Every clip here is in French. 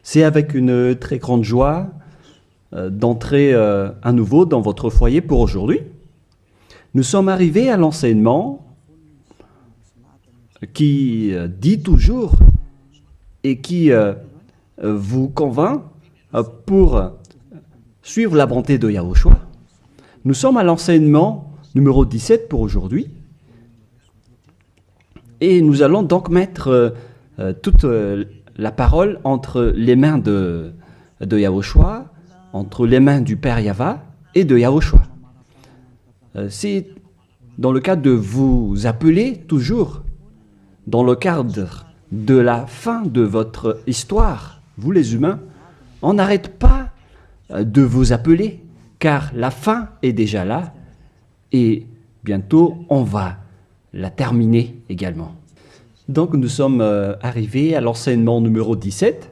C'est avec une très grande joie d'entrer à nouveau dans votre foyer pour aujourd'hui. Nous sommes arrivés à l'enseignement qui dit toujours et qui vous convainc pour suivre la bonté de Yahushua. Nous sommes à l'enseignement numéro 17 pour aujourd'hui. Et nous allons donc mettre toute la parole entre les mains de Yahushua, entre les mains du Père Yahva et de Yahushua. C'est dans le cadre de vous appeler toujours, dans le cadre de la fin de votre histoire, vous les humains, on n'arrête pas de vous appeler, car la fin est déjà là et bientôt on va la terminer également. Donc nous sommes arrivés à l'enseignement numéro 17.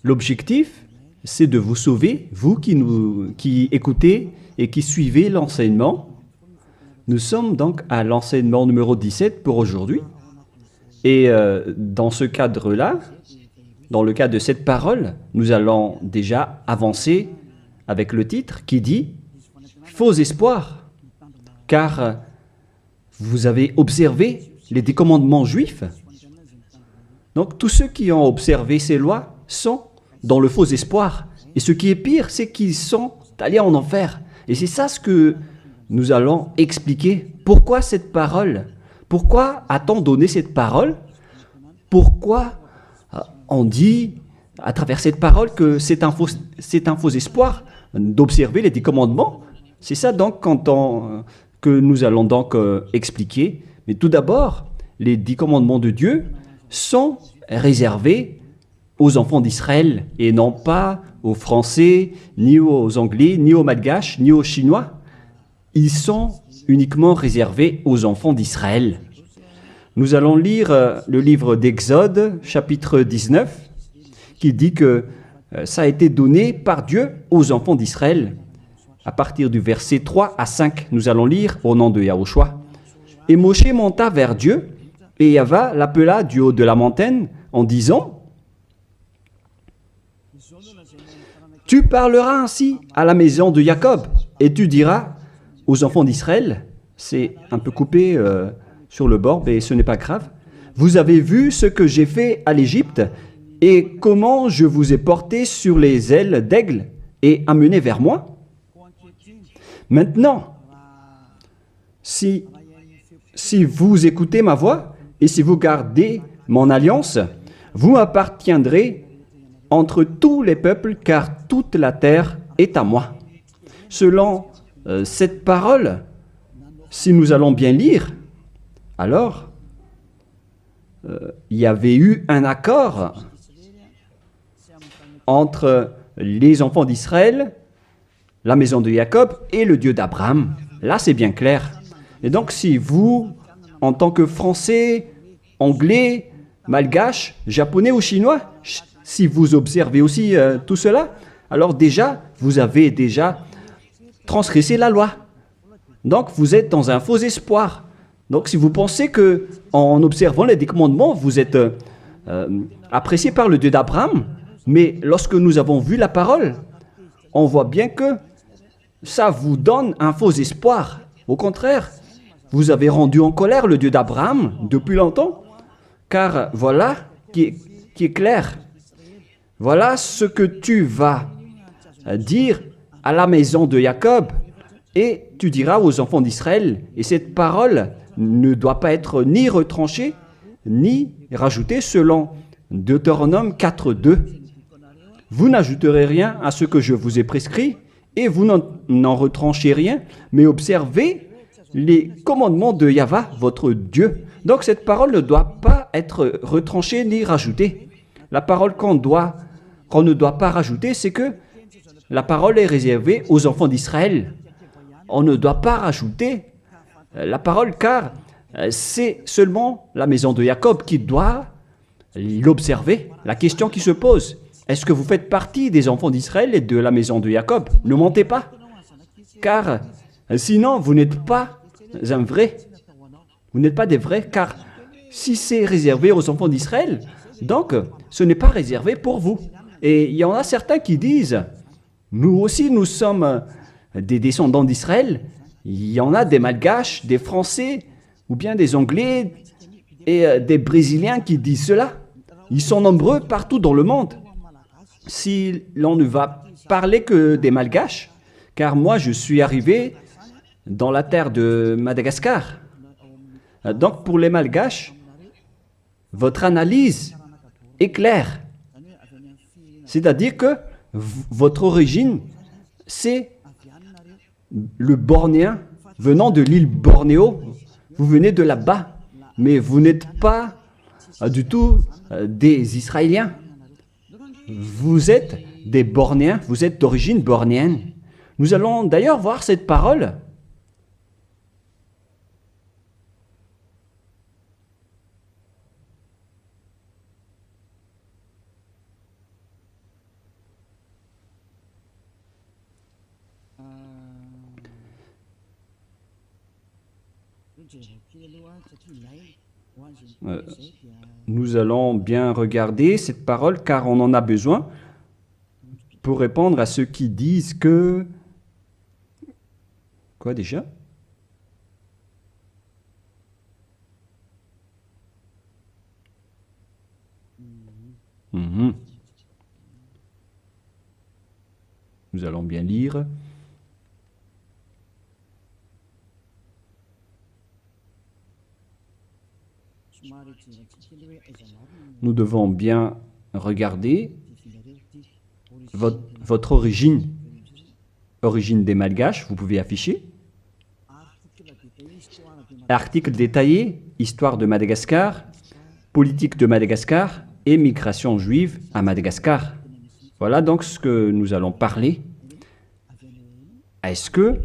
L'objectif, c'est de vous sauver, vous qui écoutez et qui suivez l'enseignement. Nous sommes donc à l'enseignement numéro 17 pour aujourd'hui. Et dans ce cadre-là, dans le cadre de cette parole, nous allons déjà avancer avec le titre qui dit « Faux espoirs », car vous avez observé les 10 commandements juifs. Donc tous ceux qui ont observé ces lois sont dans le faux espoir. Et ce qui est pire, c'est qu'ils sont allés en enfer. Et c'est ça ce que nous allons expliquer. Pourquoi cette parole? Pourquoi a-t-on donné cette parole? Pourquoi on dit à travers cette parole que c'est un faux espoir d'observer les 10 commandements? C'est ça donc que nous allons donc expliquer. Mais tout d'abord, les 10 commandements de Dieu sont réservés aux enfants d'Israël et non pas aux Français, ni aux Anglais, ni aux Malgaches, ni aux Chinois. Ils sont uniquement réservés aux enfants d'Israël. Nous allons lire le livre d'Exode, chapitre 19, qui dit que ça a été donné par Dieu aux enfants d'Israël. À partir du verset 3 à 5, nous allons lire au nom de Yahushua. Et Moshe monta vers Dieu, et Yahva l'appela du haut de la montagne en disant « Tu parleras ainsi à la maison de Jacob, et tu diras aux enfants d'Israël, c'est un peu coupé sur le bord, mais ce n'est pas grave, vous avez vu ce que j'ai fait à l'Égypte, et comment je vous ai porté sur les ailes d'aigle et amené vers moi. Maintenant, si vous écoutez ma voix et si vous gardez mon alliance, vous m'appartiendrez entre tous les peuples, car toute la terre est à moi. » Selon cette parole, si nous allons bien lire, alors il y avait eu un accord entre les enfants d'Israël, la maison de Jacob et le Dieu d'Abraham. Là, c'est bien clair. Et donc, si vous, en tant que Français, Anglais, Malgache, Japonais ou Chinois, si vous observez aussi tout cela, alors déjà, vous avez déjà transgressé la loi. Donc, vous êtes dans un faux espoir. Donc, si vous pensez que en observant les 10 commandements, vous êtes apprécié par le Dieu d'Abraham, mais lorsque nous avons vu la parole, on voit bien que ça vous donne un faux espoir. Au contraire, vous avez rendu en colère le Dieu d'Abraham depuis longtemps, car voilà qui est clair. Voilà ce que tu vas dire à la maison de Jacob et tu diras aux enfants d'Israël. Et cette parole ne doit pas être ni retranchée, ni rajoutée selon Deutéronome 4.2. Vous n'ajouterez rien à ce que je vous ai prescrit et vous n'en retranchez rien, mais observez les commandements de Yahva, votre Dieu. Donc cette parole ne doit pas être retranchée ni rajoutée. La parole qu'on ne doit pas rajouter, c'est que la parole est réservée aux enfants d'Israël. On ne doit pas rajouter la parole, car c'est seulement la maison de Jacob qui doit l'observer. La question qui se pose, est-ce que vous faites partie des enfants d'Israël et de la maison de Jacob? Ne mentez pas, car sinon vous n'êtes pas un vrai. Vous n'êtes pas des vrais, car Si c'est réservé aux enfants d'Israël, donc ce n'est pas réservé pour vous. Et il y en a certains qui disent, nous aussi nous sommes des descendants d'Israël. Il y en a des Malgaches, des Français, ou bien des Anglais et des Brésiliens qui disent cela. Ils sont nombreux partout dans le monde. Si l'on ne va parler que des Malgaches, car moi je suis arrivé dans la terre de Madagascar. Donc pour les Malgaches, votre analyse est claire. C'est-à-dire que votre origine, c'est le Bornéen venant de l'île Bornéo. Vous venez de là-bas, mais vous n'êtes pas du tout des Israéliens. Vous êtes des Bornéens, vous êtes d'origine bornéenne. Nous allons d'ailleurs voir cette parole. Nous allons bien regarder cette parole car on en a besoin pour répondre à ceux qui disent que... Quoi déjà? Mhm. Nous allons bien lire. Nous devons bien regarder votre origine des Malgaches, vous pouvez afficher. Article détaillé, histoire de Madagascar, politique de Madagascar et migration juive à Madagascar. Voilà donc ce que nous allons parler. Est-ce que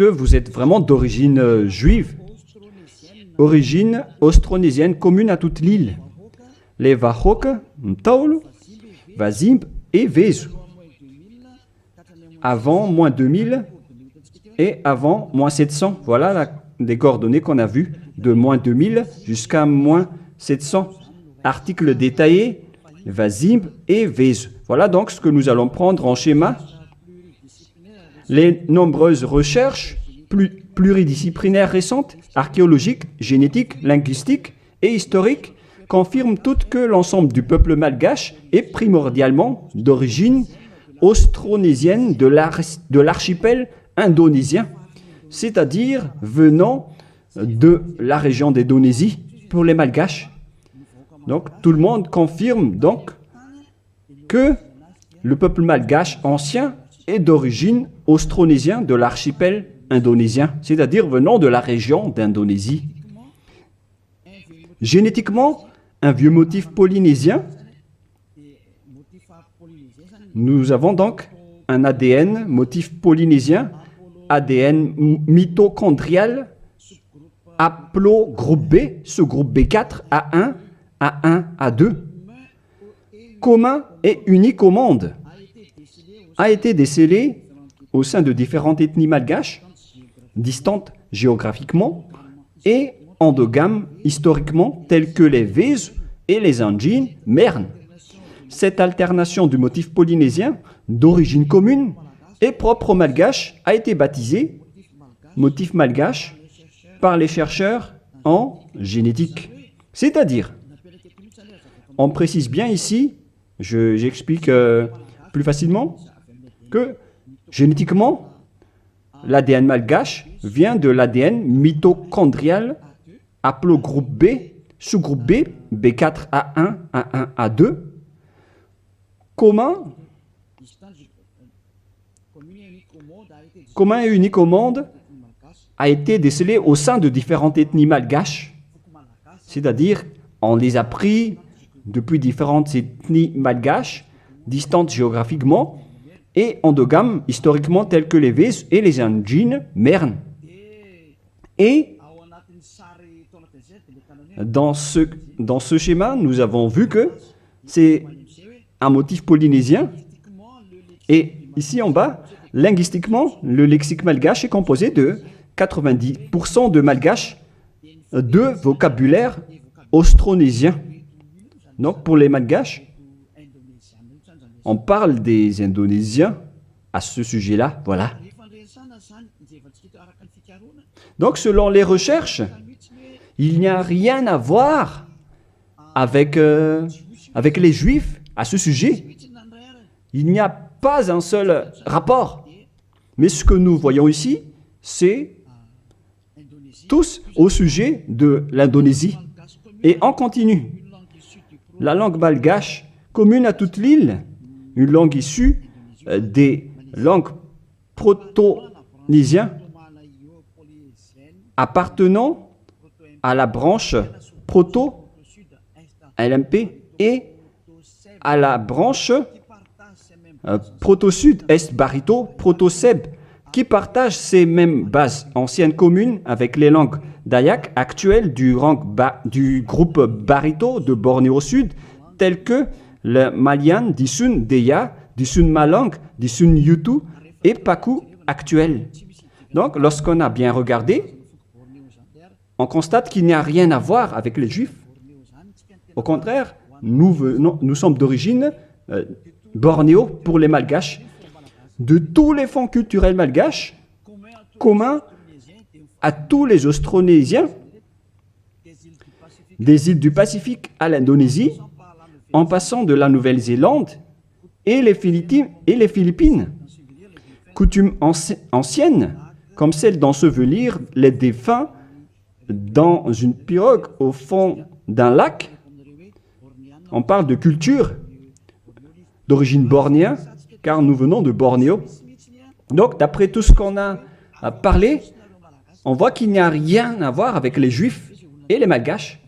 vous êtes vraiment d'origine juive? Origine austronésienne commune à toute l'île. Les Wahok, Mtaulu, Wazimb et Vezu. Avant moins 2000 et avant moins 700. Voilà les coordonnées qu'on a vues de moins 2000 jusqu'à moins 700. Article détaillé, Wazimb et Vezu. Voilà donc ce que nous allons prendre en schéma. Les nombreuses recherches pluridisciplinaires récentes, archéologiques, génétiques, linguistiques et historiques, confirment toutes que l'ensemble du peuple malgache est primordialement d'origine austronésienne de l'archipel indonésien, c'est-à-dire venant de la région d'Indonésie pour les Malgaches. Donc tout le monde confirme donc que le peuple malgache ancien est d'origine austronésienne de l'archipel indonésien, c'est-à-dire venant de la région d'Indonésie. Génétiquement, un vieux motif polynésien. Nous avons donc un ADN motif polynésien, ADN mitochondrial, haplogroupe B, sous-groupe B4, A1, A1, A2, commun et unique au monde, a été décelé au sein de différentes ethnies malgaches, distantes géographiquement et endogames historiquement, telles que les Vezu et les Anjin Mern. Cette alternation du motif polynésien d'origine commune et propre au malgache a été baptisée motif malgache par les chercheurs en génétique. C'est-à-dire, on précise bien ici, j'explique plus facilement, que génétiquement, l'ADN malgache vient de l'ADN mitochondrial haplogroupe B, sous-groupe B, B4A1, A1, A2, commun et unique au monde, a été décelé au sein de différentes ethnies malgaches, c'est-à-dire on les a pris depuis différentes ethnies malgaches, distantes géographiquement, et endogames historiquement tels que les Vezu et les Anjin Mern. Et dans ce schéma, nous avons vu que c'est un motif polynésien. Et ici en bas, linguistiquement, le lexique malgache est composé de 90% de malgache de vocabulaire austronésien. Donc pour les Malgaches, on parle des Indonésiens à ce sujet-là, voilà. Donc selon les recherches, il n'y a rien à voir avec les Juifs à ce sujet. Il n'y a pas un seul rapport. Mais ce que nous voyons ici, c'est tous au sujet de l'Indonésie. Et on continue. La langue malgache, commune à toute l'île, une langue issue des langues proto-nésiennes appartenant à la branche proto-LMP et à la branche proto-sud, est-barito, proto-seb, qui partagent ces mêmes bases anciennes communes avec les langues dayak actuelles du groupe barito de Bornéo Sud, telles que le Malian, Disun Deya, Disun Malang, Disun Yutu et Paku actuel. Donc, lorsqu'on a bien regardé, on constate qu'il n'y a rien à voir avec les Juifs. Au contraire, nous sommes d'origine bornéo pour les Malgaches. De tous les fonds culturels malgaches, communs à tous les Austronésiens, des îles du Pacifique à l'Indonésie, en passant de la Nouvelle-Zélande et les Philippines. Coutumes anciennes, comme celle d'ensevelir les défunts dans une pirogue au fond d'un lac. On parle de culture d'origine bornéenne, car nous venons de Bornéo. Donc, d'après tout ce qu'on a parlé, on voit qu'il n'y a rien à voir avec les Juifs et les Malgaches.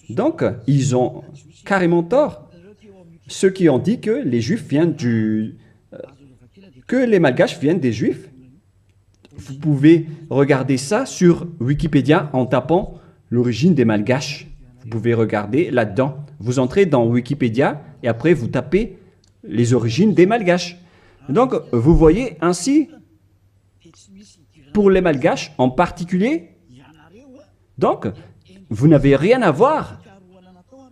Donc, ils ont carrément tort. Ceux qui ont dit que les Juifs viennent que les Malgaches viennent des Juifs. Vous pouvez regarder ça sur Wikipédia en tapant l'origine des Malgaches. Vous pouvez regarder là-dedans. Vous entrez dans Wikipédia et après vous tapez les origines des Malgaches. Donc, vous voyez ainsi, pour les Malgaches en particulier, donc, vous n'avez rien à voir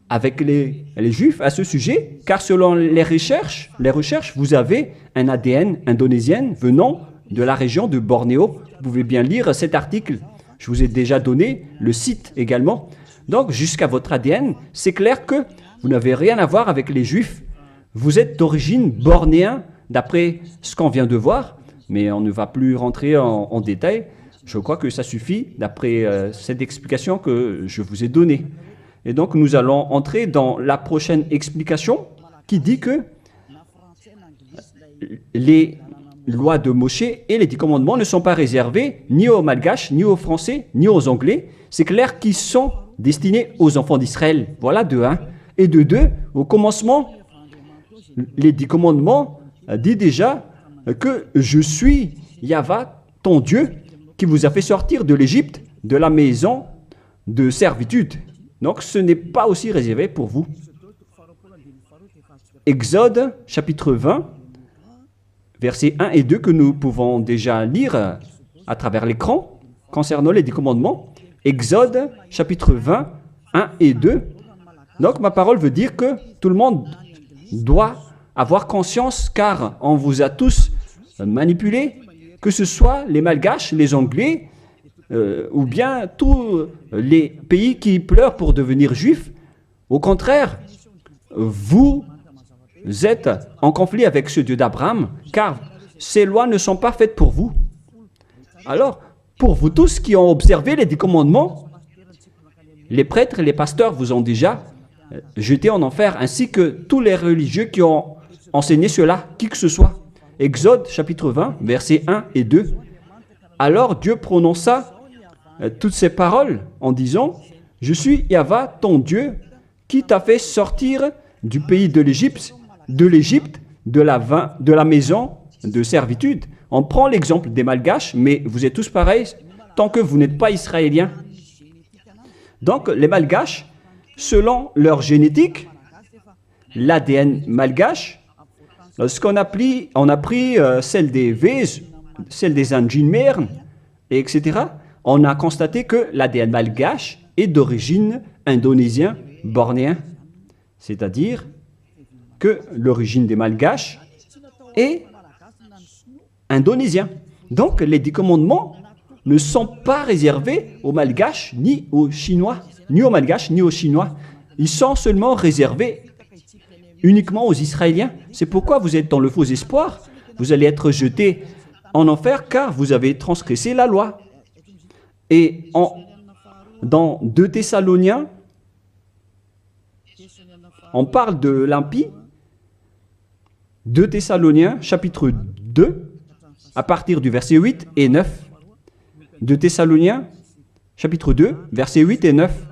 avec les Juifs à ce sujet, car selon les recherches, vous avez un ADN indonésien venant de la région de Bornéo. Vous pouvez bien lire cet article. Je vous ai déjà donné le site également. Donc, jusqu'à votre ADN, c'est clair que vous n'avez rien à voir avec les Juifs. Vous êtes d'origine bornéenne, d'après ce qu'on vient de voir, mais on ne va plus rentrer en détail. Je crois que ça suffit d'après cette explication que je vous ai donnée. Et donc, nous allons entrer dans la prochaine explication qui dit que les lois de Moshe et les 10 commandements ne sont pas réservés ni aux Malgaches, ni aux Français, ni aux Anglais. C'est clair qu'ils sont destinés aux enfants d'Israël. Voilà de 1. Et de 2, au commencement, les 10 commandements dit déjà que je suis Yahva, ton Dieu, qui vous a fait sortir de l'Égypte, de la maison de servitude. Donc ce n'est pas aussi réservé pour vous. Exode, chapitre 20, versets 1 et 2 que nous pouvons déjà lire à travers l'écran concernant les 10 commandements. Exode, chapitre 20, 1 et 2. Donc ma parole veut dire que tout le monde doit avoir conscience, car on vous a tous manipulés, que ce soit les Malgaches, les Anglais, ou bien tous les pays qui pleurent pour devenir juifs. Au contraire, vous êtes en conflit avec ce Dieu d'Abraham, car ces lois ne sont pas faites pour vous. Alors, pour vous tous qui ont observé les 10 commandements, les prêtres et les pasteurs vous ont déjà jeté en enfer, ainsi que tous les religieux qui ont enseigné cela, qui que ce soit. Exode chapitre 20, versets 1 et 2. Alors Dieu prononça toutes ces paroles en disant « Je suis Yahva, ton Dieu, qui t'a fait sortir du pays de l'Égypte, de la maison de servitude. » On prend l'exemple des Malgaches, mais vous êtes tous pareils tant que vous n'êtes pas israéliens. Donc les Malgaches, selon leur génétique, l'ADN malgache, lorsqu'on a pris celle des Vèze, celle des Anjinmer, etc., on a constaté que l'ADN malgache est d'origine indonésien, bornéen. C'est-à-dire que l'origine des Malgaches est indonésien. Donc les 10 commandements ne sont pas réservés aux Malgaches, ni aux Chinois, ni aux Malgaches, ni aux Chinois. Ils sont seulement réservés uniquement aux Israéliens. C'est pourquoi vous êtes dans le faux espoir. Vous allez être jetés en enfer car vous avez transgressé la loi. Et dans 2 Thessaloniens, on parle de l'impie. 2 Thessaloniens, chapitre 2, à partir du verset 8 et 9. 2 Thessaloniens, chapitre 2, versets 8 et 9.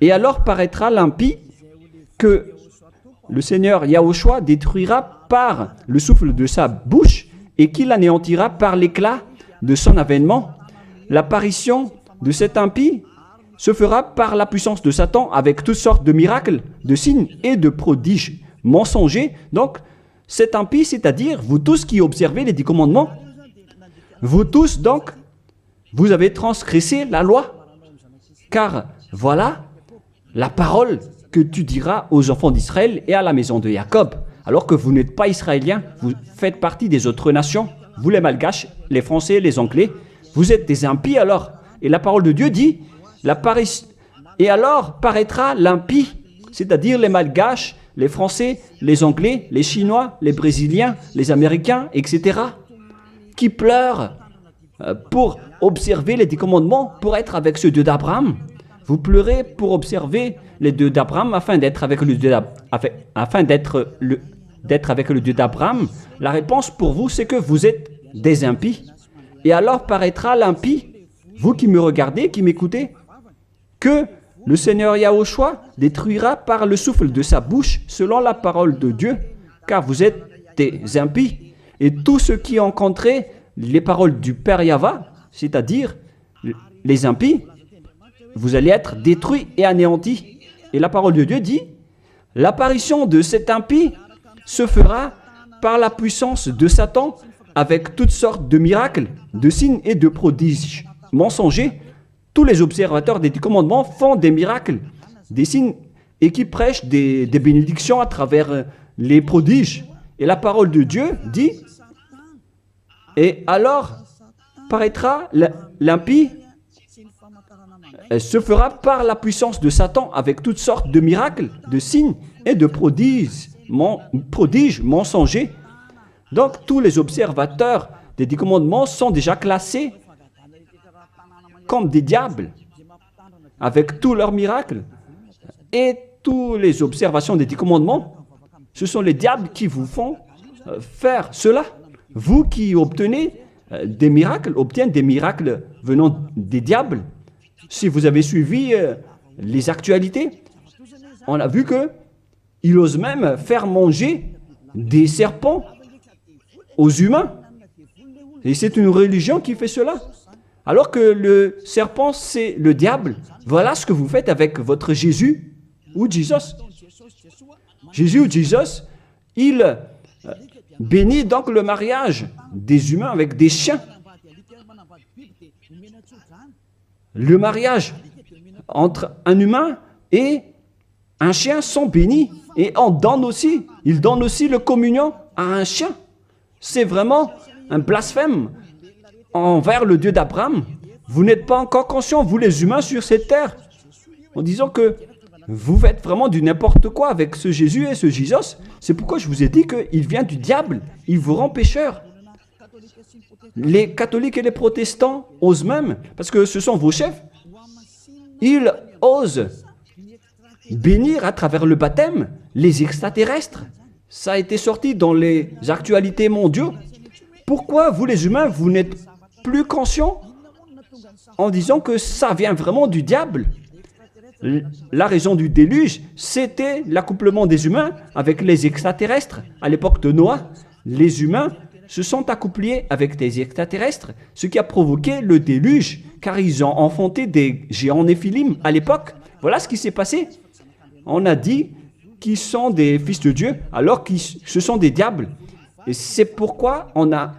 Et alors paraîtra l'impie que le Seigneur Yahushua détruira par le souffle de sa bouche et qu'il anéantira par l'éclat de son avènement. L'apparition de cet impie se fera par la puissance de Satan avec toutes sortes de miracles, de signes et de prodiges mensongers. Donc, cet impie, c'est-à-dire vous tous qui observez les 10 commandements, vous tous donc, vous avez transgressé la loi. Car voilà la parole que tu diras aux enfants d'Israël et à la maison de Jacob. Alors que vous n'êtes pas israéliens, vous faites partie des autres nations. Vous les Malgaches, les Français, les Anglais, vous êtes des impies alors. Et la parole de Dieu dit, et alors paraîtra l'impie, c'est-à-dire les Malgaches, les Français, les Anglais, les Chinois, les Brésiliens, les Américains, etc., qui pleurent pour observer les 10 commandements, pour être avec ce Dieu d'Abraham. Vous pleurez pour observer les Dieux d'Abraham afin d'être avec le Dieu d'Abraham. La réponse pour vous, c'est que vous êtes des impies. Et alors paraîtra l'impie, vous qui me regardez, qui m'écoutez, que le Seigneur Yahushua détruira par le souffle de sa bouche selon la parole de Dieu, car vous êtes des impies. Et tous ceux qui ont rencontré les paroles du Père Yahva, c'est-à-dire les impies, vous allez être détruits et anéantis. Et la parole de Dieu dit, l'apparition de cet impie se fera par la puissance de Satan avec toutes sortes de miracles, de signes et de prodiges mensongers. Tous les observateurs des 10 commandements font des miracles, des signes et qui prêchent des bénédictions à travers les prodiges. Et la parole de Dieu dit, et alors paraîtra l'impie, se fera par la puissance de Satan avec toutes sortes de miracles, de signes et de prodiges mensongers. Donc tous les observateurs des 10 commandements sont déjà classés comme des diables avec tous leurs miracles. Et toutes les observations des 10 commandements, ce sont les diables qui vous font faire cela. Vous qui obtenez des miracles, obtiennent des miracles venant des diables. Si vous avez suivi les actualités, on a vu qu'il ose même faire manger des serpents aux humains. Et c'est une religion qui fait cela. Alors que le serpent, c'est le diable. Voilà ce que vous faites avec votre Jésus ou Jesus. Jésus ou Jesus, il bénit donc le mariage des humains avec des chiens. Le mariage entre un humain et un chien sont bénis. Et il donne aussi le communion à un chien. C'est vraiment un blasphème envers le Dieu d'Abraham. Vous n'êtes pas encore conscients, vous les humains sur cette terre, en disant que vous faites vraiment du n'importe quoi avec ce Jésus et ce Jesus. C'est pourquoi je vous ai dit qu'il vient du diable. Il vous rend pécheur. Les catholiques et les protestants osent même, parce que ce sont vos chefs, ils osent bénir à travers le baptême les extraterrestres. Ça a été sorti dans les actualités mondiales. Pourquoi vous les humains, vous n'êtes plus conscients en disant que ça vient vraiment du diable? La raison du déluge, c'était l'accouplement des humains avec les extraterrestres. À l'époque de Noah, les humains se sont accouplés avec des extraterrestres, ce qui a provoqué le déluge, car ils ont enfanté des géants néphilim à l'époque. Voilà ce qui s'est passé. On a dit qu'ils sont des fils de Dieu, alors que ce sont des diables. Et c'est pourquoi on a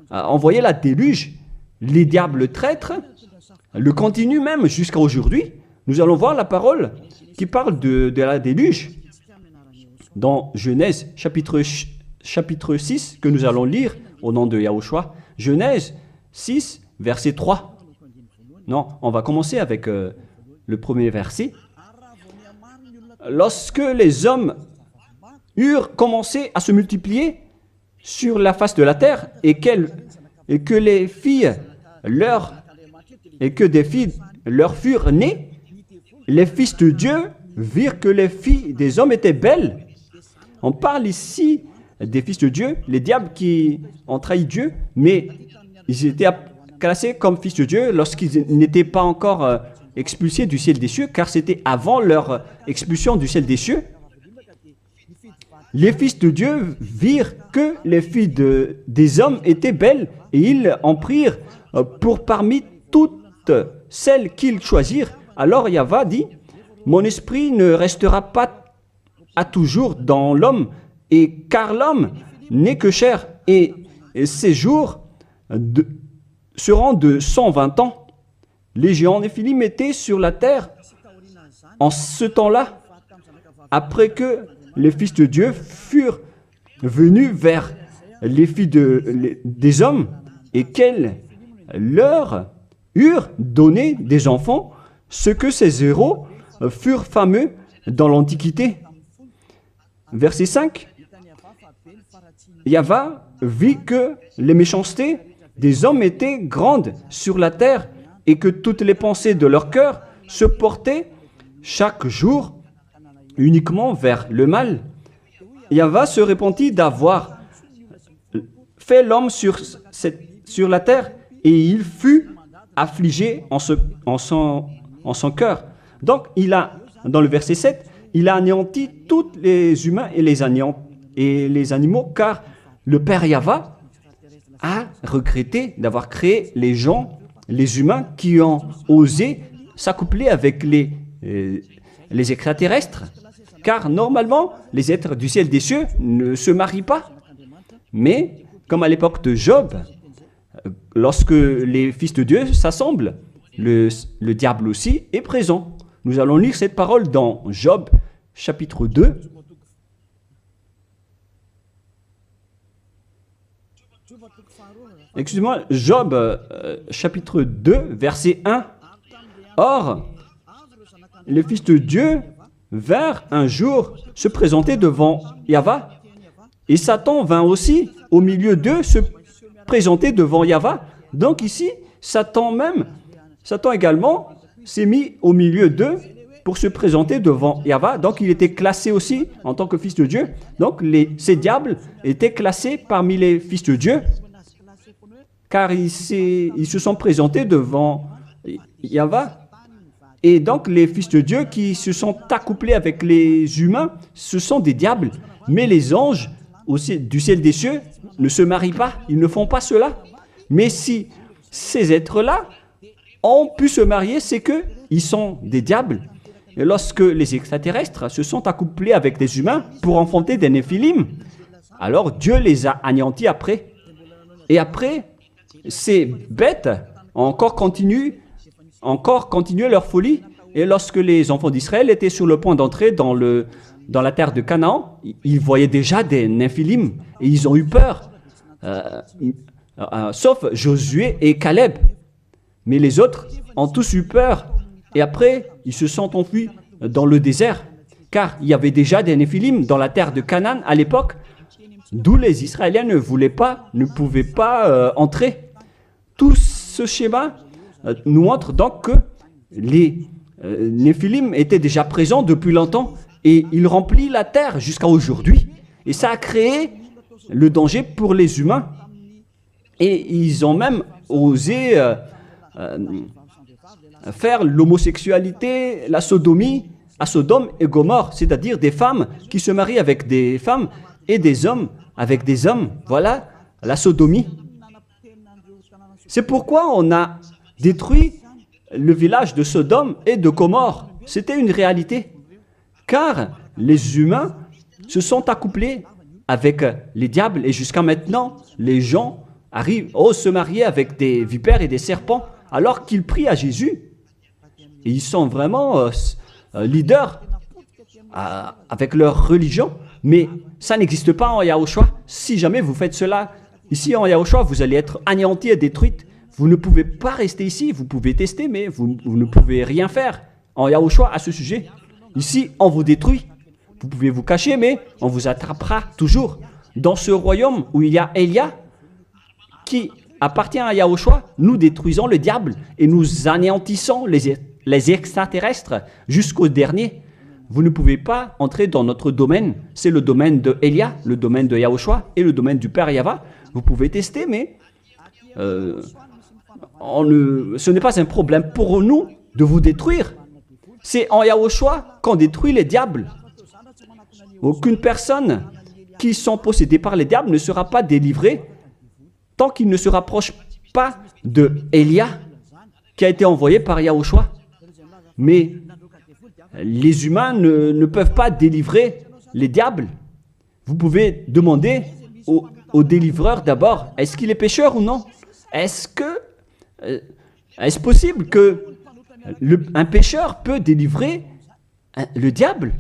envoyé la déluge. Les diables traîtres le continuent même jusqu'à aujourd'hui. nous allons voir la parole qui parle de la déluge dans Genèse chapitre 6 que nous allons lire au nom de Yahushua. Genèse 6, verset 3. Non, on va commencer avec le premier verset. Lorsque les hommes eurent commencé à se multiplier sur la face de la terre et que des filles leur furent nées, les fils de Dieu virent que les filles des hommes étaient belles. On parle ici des fils de Dieu, les diables qui ont trahi Dieu, mais ils étaient classés comme fils de Dieu lorsqu'ils n'étaient pas encore expulsés du ciel des cieux, car c'était avant leur expulsion du ciel des cieux. Les fils de Dieu virent que les filles des hommes étaient belles, et ils en prirent pour parmi toutes celles qu'ils choisirent. Alors Yahva dit, « Mon esprit ne restera pas à toujours dans l'homme, et car l'homme n'est que chair, et ses jours seront de 120 ans. » Les géants Néphilim étaient sur la terre en ce temps-là, après que les fils de Dieu furent venus vers les filles des hommes et qu'elles leur eurent donné des enfants, ce que ces héros furent fameux dans l'Antiquité. Verset 5. Yahva vit que les méchancetés des hommes étaient grandes sur la terre et que toutes les pensées de leur cœur se portaient chaque jour uniquement vers le mal. Yahva se repentit d'avoir fait l'homme sur la terre et il fut affligé en son cœur. Donc, dans le verset 7, il a anéanti tous les humains et les animaux, car le Père Yahva a regretté d'avoir créé les gens, les humains qui ont osé s'accoupler avec les extraterrestres, car normalement, les êtres du ciel des cieux ne se marient pas. Mais, comme à l'époque de Job, lorsque les fils de Dieu s'assemblent, le diable aussi est présent. Nous allons lire cette parole dans Job, chapitre 2. Excusez-moi, Job, chapitre 2, verset 1. Or, les fils de Dieu vinrent un jour se présenter devant Yahva, et Satan vint aussi au milieu d'eux se présenter devant Yahva. Donc ici, Satan également s'est mis au milieu d'eux pour se présenter devant Yahva. Donc il était classé aussi en tant que fils de Dieu. Donc ces diables étaient classés parmi les fils de Dieu, car ils se sont présentés devant Yahva. Et donc les fils de Dieu qui se sont accouplés avec les humains, ce sont des diables. Mais les anges aussi du ciel des cieux ne se marient pas, ils ne font pas cela. Mais si ces êtres-là ont pu se marier, c'est qu'ils sont des diables. Et lorsque les extraterrestres se sont accouplés avec des humains pour enfanter des néphilim, alors Dieu les a anéantis après. Et après, ces bêtes ont encore continué leur folie. Et lorsque les enfants d'Israël étaient sur le point d'entrer dans la terre de Canaan, ils voyaient déjà des néphilim et ils ont eu peur, sauf Josué et Caleb. Mais les autres ont tous eu peur. Et après, ils se sont enfuis dans le désert, car il y avait déjà des néphilim dans la terre de Canaan à l'époque, d'où les Israéliens ne pouvaient pas entrer. Tout ce schéma nous montre donc que les néphilim étaient déjà présents depuis longtemps et ils remplissent la terre jusqu'à aujourd'hui. Et ça a créé le danger pour les humains. Et ils ont même osé faire l'homosexualité, la sodomie à Sodome et Gomorrhe, c'est-à-dire des femmes qui se marient avec des femmes et des hommes avec des hommes. Voilà la sodomie. C'est pourquoi on a détruit le village de Sodome et de Gomorrhe. C'était une réalité. Car les humains se sont accouplés avec les diables et jusqu'à maintenant, les gens osent se marier avec des vipères et des serpents alors qu'ils prient à Jésus. Et ils sont vraiment leaders avec leur religion. Mais ça n'existe pas en Yahushua. Si jamais vous faites cela ici en Yahushua, vous allez être anéantis et détruits. Vous ne pouvez pas rester ici. Vous pouvez tester, mais vous ne pouvez rien faire en Yahushua à ce sujet. Ici, on vous détruit. Vous pouvez vous cacher, mais on vous attrapera toujours. Dans ce royaume où il y a Elia, qui appartient à Yahushua, nous détruisons le diable et nous anéantissons les extraterrestres jusqu'au dernier. Vous ne pouvez pas entrer dans notre domaine. C'est le domaine de Elia, le domaine de Yahushua et le domaine du Père Yahva. Vous pouvez tester, mais ce n'est pas un problème pour nous de vous détruire. C'est en Yahushua qu'on détruit les diables. Aucune personne qui sont possédées par les diables ne sera pas délivrée tant qu'il ne se rapproche pas de Elia qui a été envoyé par Yahushua. Mais les humains ne peuvent pas délivrer les diables. Vous pouvez demander au délivreur d'abord, est-ce qu'il est pécheur ou non? Est-ce possible que un pécheur peut délivrer le diable?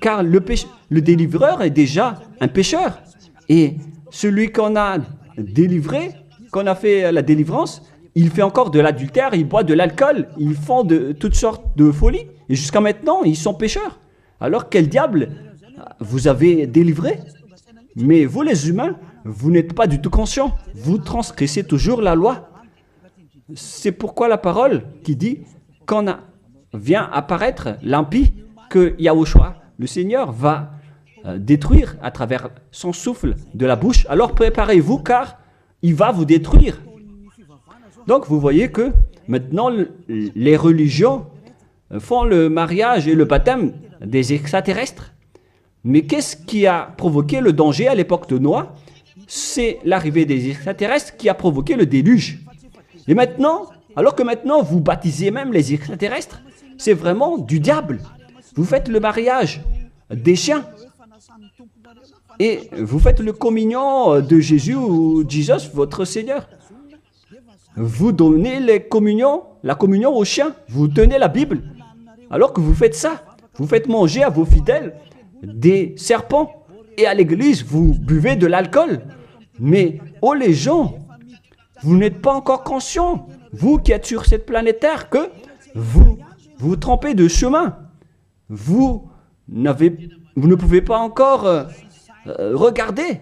Car le délivreur est déjà un pécheur. Et celui qu'on a délivré, qu'on a fait la délivrance, il fait encore de l'adultère, il boit de l'alcool, ils font de toutes sortes de folies. Et jusqu'à maintenant, ils sont pécheurs. Alors quel diable vous avez délivré? Mais vous les humains, vous n'êtes pas du tout conscients. Vous transgressez toujours la loi. C'est pourquoi la parole qui dit quand vient apparaître l'impie, que Yahushua, le Seigneur, va détruire à travers son souffle de la bouche. Alors préparez-vous car il va vous détruire. Donc vous voyez que maintenant les religions font le mariage et le baptême des extraterrestres. Mais qu'est-ce qui a provoqué le danger à l'époque de Noé? C'est l'arrivée des extraterrestres qui a provoqué le déluge. Et maintenant, alors que maintenant vous baptisez même les extraterrestres, c'est vraiment du diable. Vous faites le mariage des chiens. Et vous faites le communion de Jésus ou Jesus, votre Seigneur. Vous donnez la communion aux chiens. Vous tenez la Bible. Alors que vous faites ça, vous faites manger à vos fidèles des serpents. Et à l'église, vous buvez de l'alcool. Mais, oh les gens, vous n'êtes pas encore conscients, vous qui êtes sur cette planète Terre, que vous trompez de chemin. Vous ne pouvez pas encore regarder.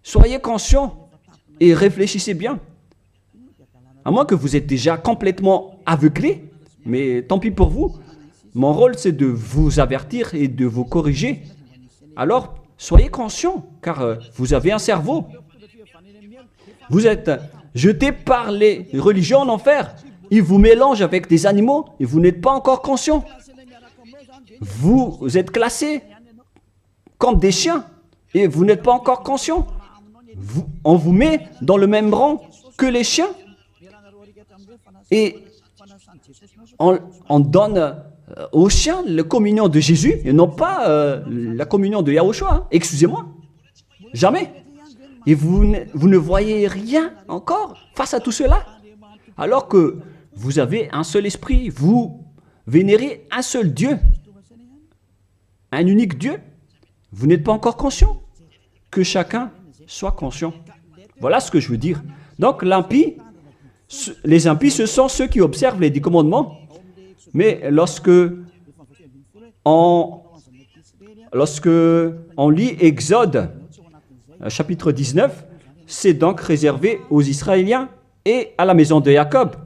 Soyez conscients et réfléchissez bien. À moins que vous êtes déjà complètement aveuglé, mais tant pis pour vous. Mon rôle, c'est de vous avertir et de vous corriger. Alors, soyez conscients, car vous avez un cerveau. Vous êtes jetés par les religions en enfer. Ils vous mélangent avec des animaux et vous n'êtes pas encore conscients. Vous êtes classés comme des chiens et vous n'êtes pas encore conscients. On vous met dans le même rang que les chiens. Et on donne aux chiens la communion de Jésus et non pas la communion de Yahushua. Hein. Excusez-moi. Jamais. Et vous ne voyez rien encore face à tout cela. Alors que vous avez un seul esprit, vous vénérez un seul Dieu, un unique Dieu. Vous n'êtes pas encore conscient. Que chacun soit conscient. Voilà ce que je veux dire. Donc les impies, ce sont ceux qui observent les 10 commandements. Mais lorsque on lit Exode, chapitre 19, c'est donc réservé aux Israéliens et à la maison de Jacob.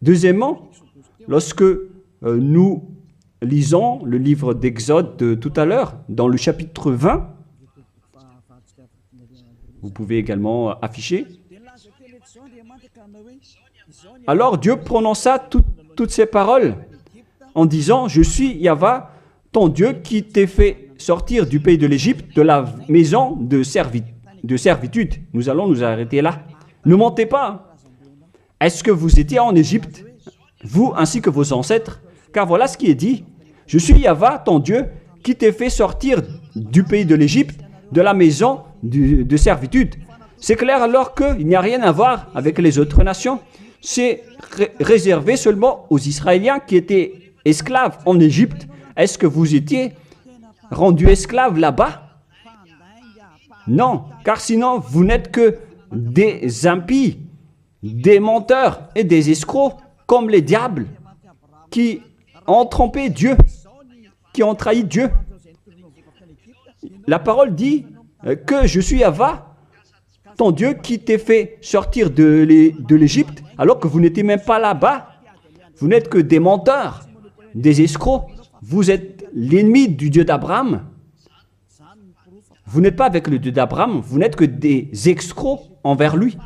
Deuxièmement, lorsque nous lisons le livre d'Exode de tout à l'heure, dans le chapitre 20, vous pouvez également afficher. Alors Dieu prononça toutes ces paroles en disant « Je suis Yahva, ton Dieu, qui t'ai fait sortir du pays de l'Égypte, de la maison de servitude. » Nous allons nous arrêter là. Ne montez pas. Est-ce que vous étiez en Égypte, vous ainsi que vos ancêtres? Car voilà ce qui est dit. « Je suis Yahva, ton Dieu, qui t'ai fait sortir du pays de l'Égypte, de la maison de servitude. » C'est clair alors qu'il n'y a rien à voir avec les autres nations. c'est réservé seulement aux Israéliens qui étaient esclaves en Égypte. Est-ce que vous étiez rendus esclaves là-bas? Non, car sinon vous n'êtes que des impies, des menteurs et des escrocs comme les diables qui ont trompé Dieu, qui ont trahi Dieu. La parole dit que je suis Yahva, ton Dieu qui t'ai fait sortir de l'Égypte alors que vous n'étiez même pas là-bas. Vous n'êtes que des menteurs, des escrocs. Vous êtes l'ennemi du Dieu d'Abraham. Vous n'êtes pas avec le Dieu d'Abraham, vous n'êtes que des escrocs envers lui.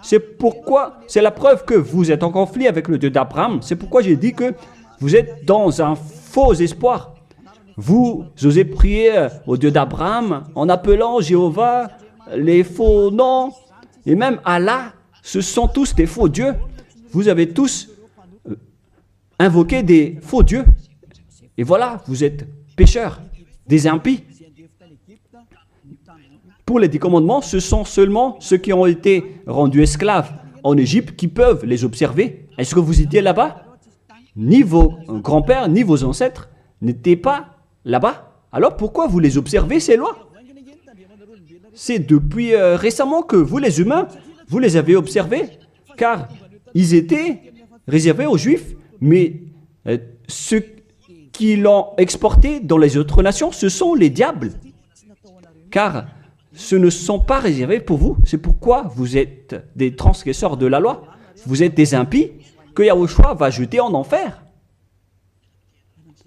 C'est pourquoi, c'est la preuve que vous êtes en conflit avec le Dieu d'Abraham. C'est pourquoi j'ai dit que vous êtes dans un faux espoir. Vous osez prier au Dieu d'Abraham en appelant Jéhovah les faux noms, et même Allah, ce sont tous des faux dieux. Vous avez tous invoqué des faux dieux. Et voilà, vous êtes pécheurs, des impies. Pour les 10 commandements, ce sont seulement ceux qui ont été rendus esclaves en Égypte qui peuvent les observer. Est-ce que vous étiez là-bas? Ni vos grands-pères, ni vos ancêtres n'étaient pas là-bas. Alors pourquoi vous les observez, ces lois? C'est depuis récemment que vous, les humains, vous les avez observés, car ils étaient réservés aux Juifs, mais ceux qui l'ont exporté dans les autres nations, ce sont les diables. Car ce ne sont pas réservés pour vous. C'est pourquoi vous êtes des transgresseurs de la loi. Vous êtes des impies que Yahushua va jeter en enfer.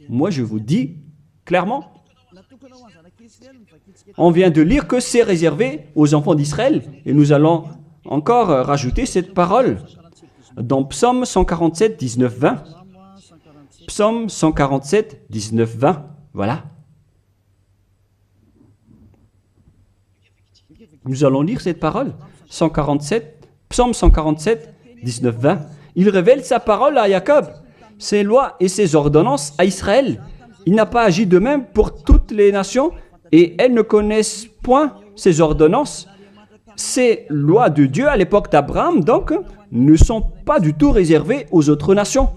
Moi, je vous dis clairement, on vient de lire que c'est réservé aux enfants d'Israël. Et nous allons encore rajouter cette parole dans Psaume 147, 19, 20. Psaume 147, 19, 20. Voilà. Nous allons lire cette parole. Psaume 147, 19, 20. Il révèle sa parole à Jacob, ses lois et ses ordonnances à Israël. Il n'a pas agi de même pour toutes les nations et elles ne connaissent point ses ordonnances. Ces lois de Dieu à l'époque d'Abraham, donc, ne sont pas du tout réservées aux autres nations.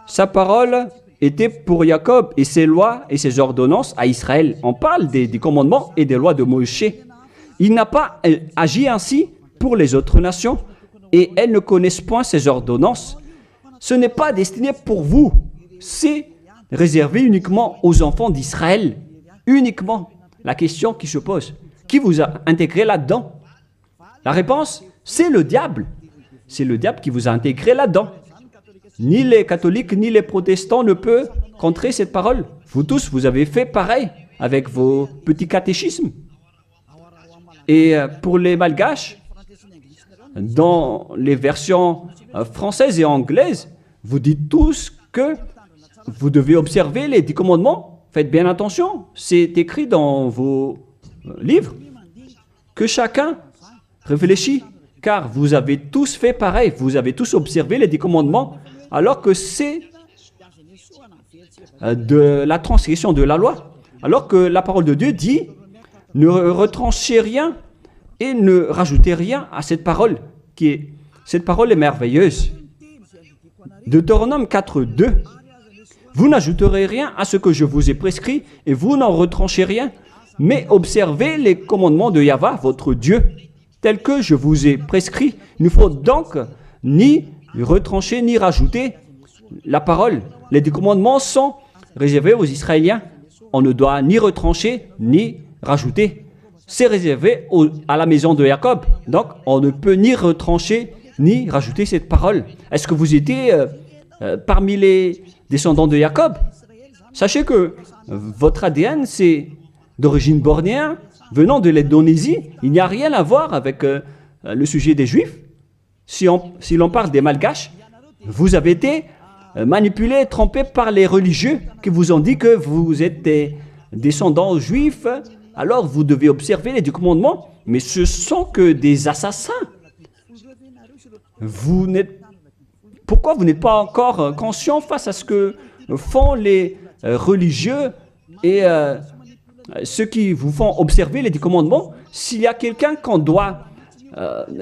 Sa parole était pour Jacob et ses lois et ses ordonnances à Israël. On parle des commandements et des lois de Moïse. Il n'a pas agi ainsi pour les autres nations et elles ne connaissent point ses ordonnances. Ce n'est pas destiné pour vous, c'est réservé uniquement aux enfants d'Israël. Uniquement. La question qui se pose, qui vous a intégré là-dedans? La réponse, c'est le diable. C'est le diable qui vous a intégré là-dedans. Ni les catholiques, ni les protestants ne peuvent contrer cette parole. Vous tous, vous avez fait pareil avec vos petits catéchismes. Et pour les malgaches, dans les versions françaises et anglaises, vous dites tous que vous devez observer les 10 commandements. Faites bien attention, c'est écrit dans vos livres. Que chacun réfléchit, car vous avez tous fait pareil. Vous avez tous observé les 10 commandements, alors que c'est de la transgression de la loi. Alors que la parole de Dieu dit, ne retranchez rien et ne rajoutez rien à cette parole. Cette parole est merveilleuse. Deutéronome 4, 2. Vous n'ajouterez rien à ce que je vous ai prescrit et vous n'en retranchez rien, mais observez les commandements de Yahva, votre Dieu, tels que je vous ai prescrits. Il ne faut donc ni retrancher ni rajouter la parole. Les 10 commandements sont réservés aux Israéliens. On ne doit ni retrancher ni rajouter. C'est réservé à la maison de Jacob. Donc, on ne peut ni retrancher ni rajouter cette parole. Est-ce que vous étiez parmi les descendants de Jacob? Sachez que votre ADN, c'est d'origine bornéenne, venant de l'Indonésie. Il n'y a rien à voir avec le sujet des Juifs. Si l'on parle des Malgaches, vous avez été manipulés, trompés par les religieux qui vous ont dit que vous êtes des descendants juifs, alors vous devez observer les 10 commandements, mais ce sont que des assassins. Pourquoi vous n'êtes pas encore conscient face à ce que font les religieux et ceux qui vous font observer les 10 commandements? S'il y a quelqu'un qu'on doit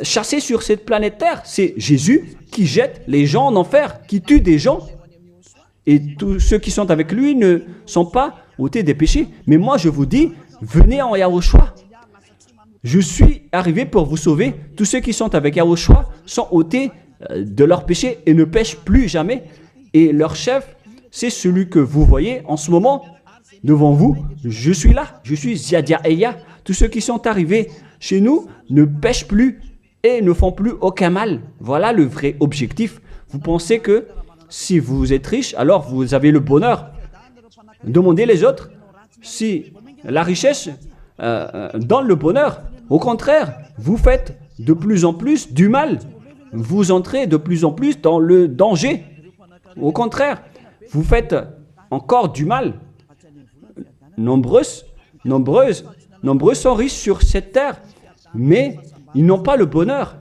chassé sur cette planète Terre. C'est Jésus qui jette les gens en enfer, qui tue des gens. Et tous ceux qui sont avec lui ne sont pas ôtés des péchés. Mais moi, je vous dis, venez en Yahushua. Je suis arrivé pour vous sauver. Tous ceux qui sont avec Yahushua sont ôtés de leurs péchés et ne pêchent plus jamais. Et leur chef, c'est celui que vous voyez en ce moment devant vous. Je suis là, je suis Ziadia Eya. Tous ceux qui sont arrivés chez nous ne pêchent plus et ne font plus aucun mal. Voilà le vrai objectif. Vous pensez que si vous êtes riche, alors vous avez le bonheur. Demandez les autres si la richesse donne le bonheur. Au contraire, vous faites de plus en plus du mal. Vous entrez de plus en plus dans le danger. Au contraire, vous faites encore du mal. Nombreux sont riches sur cette terre, mais ils n'ont pas le bonheur.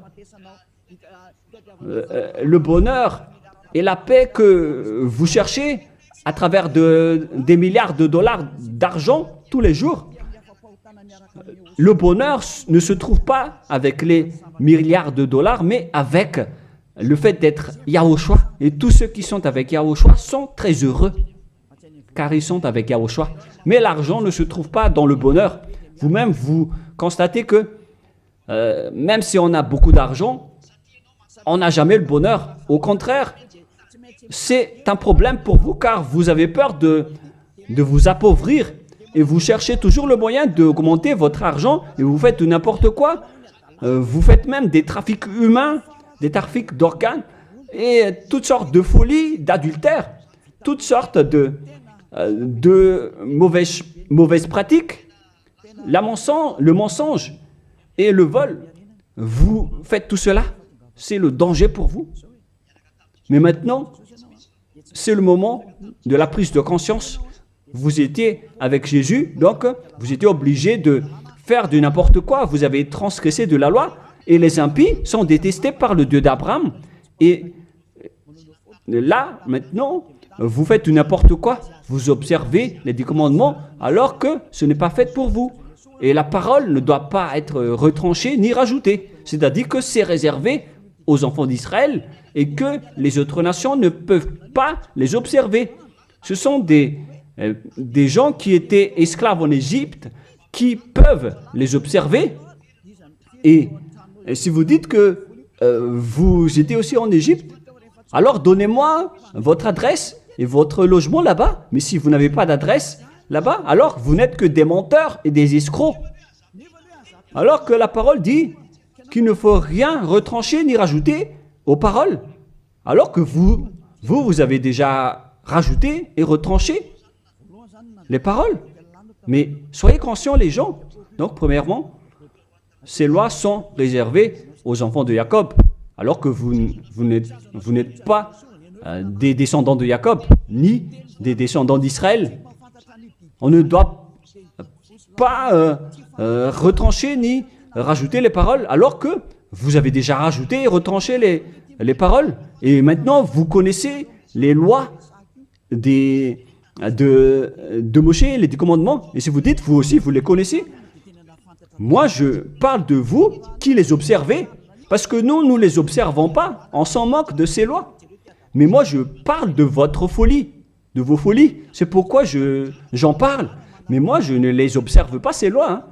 Le bonheur et la paix que vous cherchez à travers des milliards de dollars d'argent tous les jours. Le bonheur ne se trouve pas avec les milliards de dollars, mais avec le fait d'être Yahushua. Et tous ceux qui sont avec Yahushua sont très heureux, car ils sont avec Yahushua. Mais l'argent ne se trouve pas dans le bonheur. Vous-même, vous constatez que même si on a beaucoup d'argent, on n'a jamais le bonheur. Au contraire, c'est un problème pour vous, car vous avez peur de vous appauvrir. Et vous cherchez toujours le moyen d'augmenter votre argent et vous faites n'importe quoi. Vous faites même des trafics humains, des trafics d'organes et toutes sortes de folies, d'adultère, toutes sortes de mauvaises pratiques. Le mensonge et le vol. Vous faites tout cela. C'est le danger pour vous. Mais maintenant, c'est le moment de la prise de conscience. Vous étiez avec Jésus, donc vous étiez obligé de faire de n'importe quoi. Vous avez transgressé de la loi et les impies sont détestés par le Dieu d'Abraham. Et là, maintenant, vous faites n'importe quoi. Vous observez les 10 commandements alors que ce n'est pas fait pour vous. Et la parole ne doit pas être retranchée ni rajoutée. C'est-à-dire que c'est réservé aux enfants d'Israël et que les autres nations ne peuvent pas les observer. Ce sont des gens qui étaient esclaves en Égypte, qui peuvent les observer. Et si vous dites que vous étiez aussi en Égypte, alors donnez-moi votre adresse et votre logement là-bas. Mais si vous n'avez pas d'adresse là-bas, alors vous n'êtes que des menteurs et des escrocs. Alors que la parole dit qu'il ne faut rien retrancher ni rajouter aux paroles. Alors que vous avez déjà rajouté et retranché les paroles. Mais soyez conscients les gens. Donc premièrement, ces lois sont réservées aux enfants de Jacob, alors que vous n'êtes pas des descendants de Jacob, ni des descendants d'Israël. On ne doit pas retrancher ni rajouter les paroles, alors que vous avez déjà rajouté et retranché les paroles. Et maintenant, vous connaissez les lois de Moshe, les 10 commandements. Et si vous dites, vous aussi, vous les connaissez, moi, je parle de vous qui les observez. Parce que nous ne les observons pas. On s'en moque de ces lois. Mais moi, je parle de votre folie, de vos folies. C'est pourquoi j'en parle. Mais moi, je ne les observe pas, ces lois. Hein.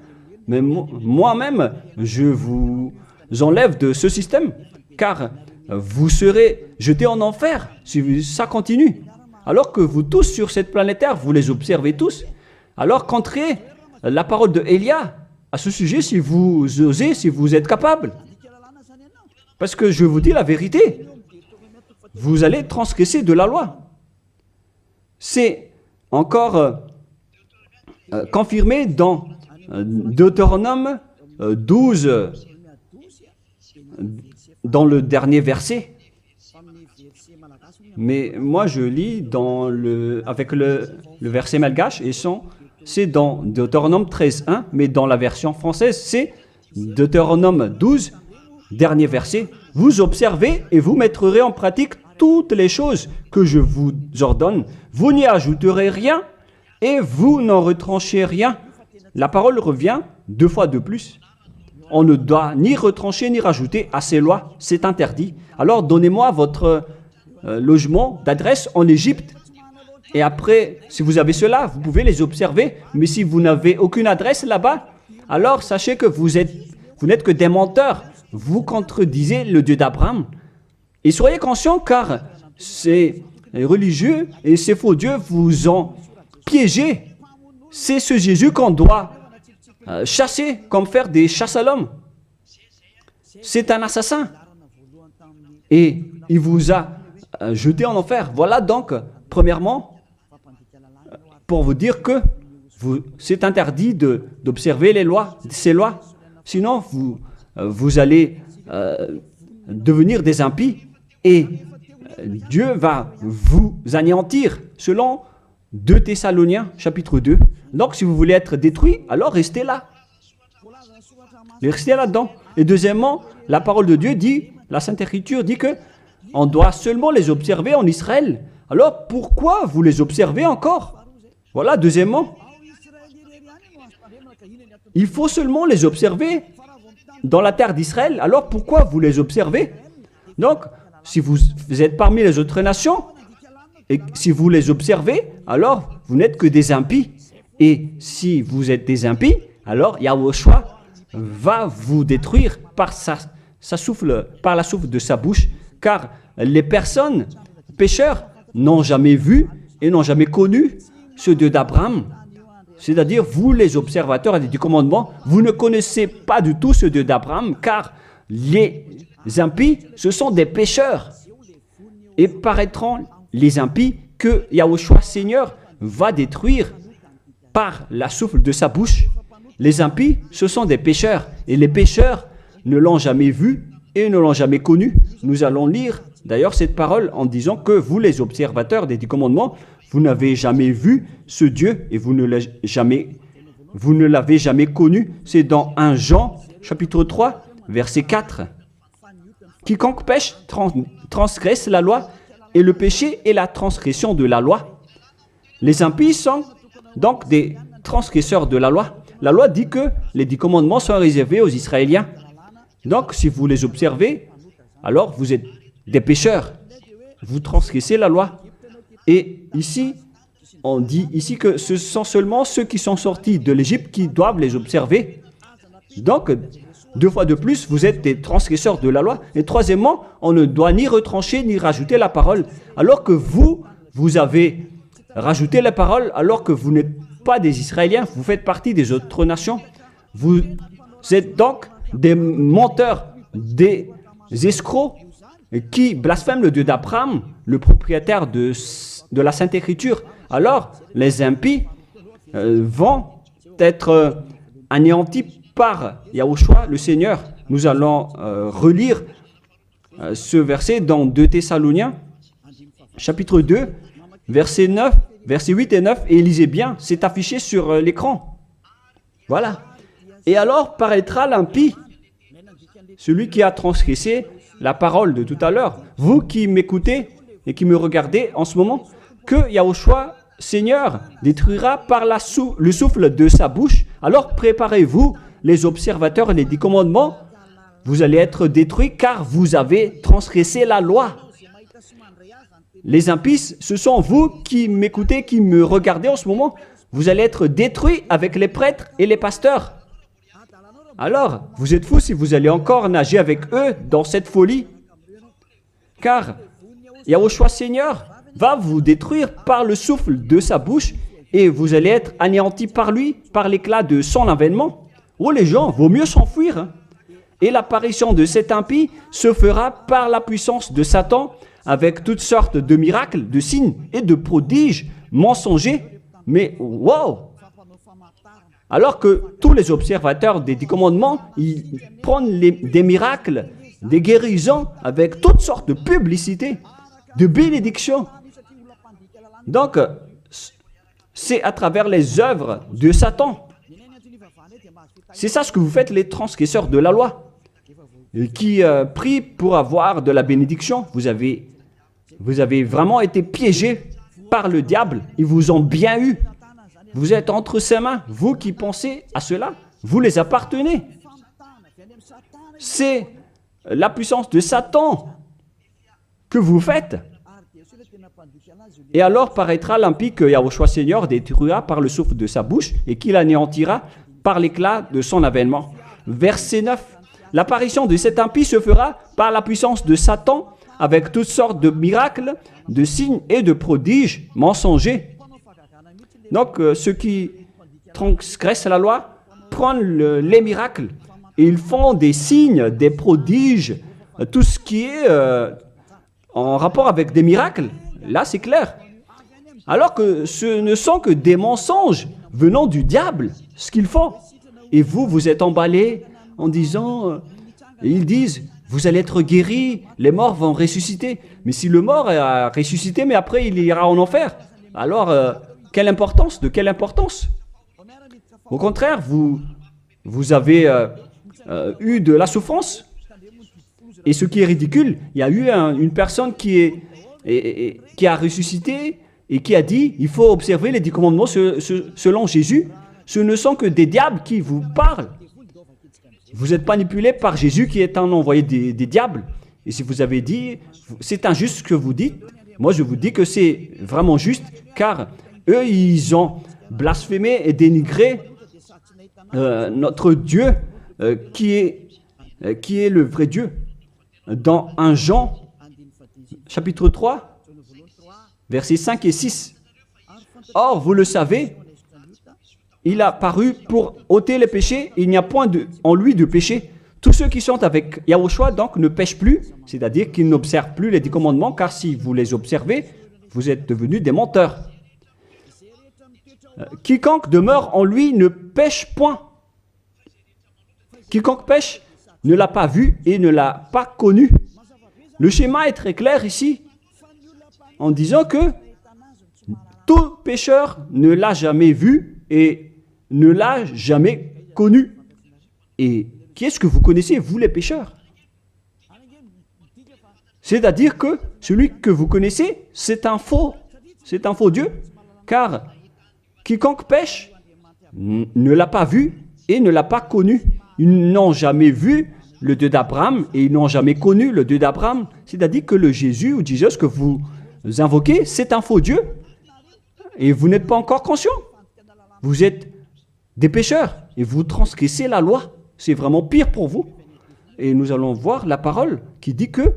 Mais moi-même, je vous enlève de ce système. Car vous serez jetés en enfer si ça continue. Alors que vous tous sur cette planète Terre, vous les observez tous. Alors qu'entrez la parole de Élia à ce sujet si vous osez, si vous êtes capable. Parce que je vous dis la vérité. Vous allez transgresser de la loi. C'est encore confirmé dans Deutéronome 12, dans le dernier verset. Mais moi, je lis avec le verset malgache, et c'est dans Deutéronome 13.1, mais dans la version française, c'est Deutéronome 12, dernier verset. Vous observez et vous mettrez en pratique toutes les choses que je vous ordonne. Vous n'y ajouterez rien et vous n'en retranchez rien. La parole revient 2 fois de plus. on ne doit ni retrancher ni rajouter à ces lois. C'est interdit. Alors donnez-moi votre logement d'adresse en Égypte. Et après, si vous avez cela, vous pouvez les observer. Mais si vous n'avez aucune adresse là-bas, alors sachez que vous n'êtes que des menteurs. Vous contredisez le Dieu d'Abraham. Et soyez conscients car ces religieux et ces faux dieux vous ont piégé. C'est ce Jésus qu'on doit chasser, comme faire des chasses à l'homme. C'est un assassin. Et il vous a jeté en enfer. Voilà donc, premièrement, pour vous dire que c'est interdit d'observer ces lois. Sinon, vous allez devenir des impies et Dieu va vous anéantir, selon 2 Thessaloniciens, chapitre 2. Donc, si vous voulez être détruit, alors restez là. Restez là-dedans. Et deuxièmement, la parole de Dieu dit, la Sainte Écriture dit que on doit seulement les observer en Israël. Alors, pourquoi vous les observez encore? Voilà, deuxièmement. Il faut seulement les observer dans la terre d'Israël. Alors, pourquoi vous les observez? Donc, si vous êtes parmi les autres nations, et si vous les observez, alors vous n'êtes que des impies. Et si vous êtes des impies, alors Yahushua va vous détruire par par la souffle de sa bouche, car les personnes pécheurs n'ont jamais vu et n'ont jamais connu ce Dieu d'Abraham. C'est-à-dire, vous les observateurs du commandement, vous ne connaissez pas du tout ce Dieu d'Abraham, car les impies, ce sont des pécheurs. Et paraîtront les impies que Yahushua Seigneur va détruire par la souffle de sa bouche. Les impies, ce sont des pécheurs. Et les pécheurs ne l'ont jamais vu et ne l'ont jamais connu. Nous allons lire d'ailleurs cette parole en disant que vous, les observateurs des 10 commandements, vous n'avez jamais vu ce Dieu et vous ne l'avez jamais connu. C'est dans 1 Jean, chapitre 3, verset 4. Quiconque pêche transgresse la loi, et le péché est la transgression de la loi. Les impies sont donc des transgresseurs de la loi. La loi dit que les 10 commandements sont réservés aux Israéliens. Donc, si vous les observez, alors vous êtes des pécheurs. Vous transgressez la loi. Et ici, on dit ici que ce sont seulement ceux qui sont sortis de l'Égypte qui doivent les observer. Donc, 2 fois de plus, vous êtes des transgresseurs de la loi. Et troisièmement, on ne doit ni retrancher ni rajouter la parole. Alors que vous avez rajouté la parole, alors que vous n'êtes pas des Israéliens, vous faites partie des autres nations. Vous êtes donc des menteurs, des escrocs qui blasphèment le Dieu d'Abraham, le propriétaire de la Sainte Écriture. Alors, les impies vont être anéantis par Yahushua, le Seigneur. Nous allons relire ce verset dans 2 Thessaloniciens, chapitre 2, verset 9, verset 8 et 9, et lisez bien, c'est affiché sur l'écran. Voilà. Et alors paraîtra l'impie, celui qui a transgressé la parole de tout à l'heure. Vous qui m'écoutez et qui me regardez en ce moment, que Yahushua, Seigneur, détruira par le souffle de sa bouche. Alors préparez-vous, les observateurs et les 10 commandements, vous allez être détruits car vous avez transgressé la loi. Les impies, ce sont vous qui m'écoutez, qui me regardez en ce moment. Vous allez être détruits avec les prêtres et les pasteurs. Alors, vous êtes fous si vous allez encore nager avec eux dans cette folie. Car Yahushua Seigneur va vous détruire par le souffle de sa bouche et vous allez être anéantis par lui, par l'éclat de son avènement. Oh les gens, vaut mieux s'enfuir. Hein. Et l'apparition de cet impie se fera par la puissance de Satan avec toutes sortes de miracles, de signes et de prodiges mensongers. Mais wow! Alors que tous les observateurs des 10 commandements, ils prennent des miracles, des guérisons avec toutes sortes de publicités, de bénédictions. Donc, c'est à travers les œuvres de Satan. C'est ça ce que vous faites, les transgresseurs de la loi, qui prient pour avoir de la bénédiction. Vous avez vraiment été piégés par le diable. Ils vous ont bien eu. Vous êtes entre ses mains. Vous qui pensez à cela, vous les appartenez. c'est la puissance de Satan que vous faites. Et alors paraîtra l'impie que Yahushua Seigneur détruira par le souffle de sa bouche et qu'il anéantira par l'éclat de son avènement. Verset 9. L'apparition de cet impie se fera par la puissance de Satan avec toutes sortes de miracles, de signes et de prodiges mensongers. Donc ceux qui transgressent la loi prennent les miracles et ils font des signes, des prodiges, tout ce qui est en rapport avec des miracles. Là, c'est clair. Alors que ce ne sont que des mensonges venant du diable, ce qu'ils font. Et vous, vous êtes emballés en disant, ils disent, vous allez être guéris, les morts vont ressusciter. Mais si le mort a ressuscité, mais après il ira en enfer, alors quelle importance? De quelle importance? Au contraire, vous avez eu de la souffrance. Et ce qui est ridicule, il y a eu une personne qui a ressuscité et qui a dit, il faut observer les 10 commandements selon Jésus. Ce ne sont que des diables qui vous parlent. Vous êtes manipulé par Jésus qui est un envoyé des diables. Et si vous avez dit, c'est injuste ce que vous dites, moi je vous dis que c'est vraiment juste, car eux, ils ont blasphémé et dénigré notre Dieu qui est le vrai Dieu. Dans 1 Jean, chapitre 3, versets 5 et 6. Or, vous le savez, il a paru pour ôter les péchés, et il n'y a point en lui de péché. Tous ceux qui sont avec Yahushua donc ne pêchent plus, c'est-à-dire qu'ils n'observent plus les 10 commandements, car si vous les observez, vous êtes devenus des menteurs. Quiconque demeure en lui ne pêche point. Quiconque pêche ne l'a pas vu et ne l'a pas connu. Le schéma est très clair ici, en disant que tout pécheur ne l'a jamais vu et ne l'a jamais connu. Et qui est-ce que vous connaissez, vous les pécheurs? C'est-à-dire que celui que vous connaissez, c'est un faux Dieu, car quiconque pêche ne l'a pas vu et ne l'a pas connu. Ils n'ont jamais vu le Dieu d'Abraham et ils n'ont jamais connu le Dieu d'Abraham. C'est-à-dire que le Jésus ou Jésus que vous invoquez, c'est un faux Dieu. Et vous n'êtes pas encore conscient. Vous êtes des pécheurs et vous transgressez la loi. C'est vraiment pire pour vous. Et nous allons voir la parole qui dit que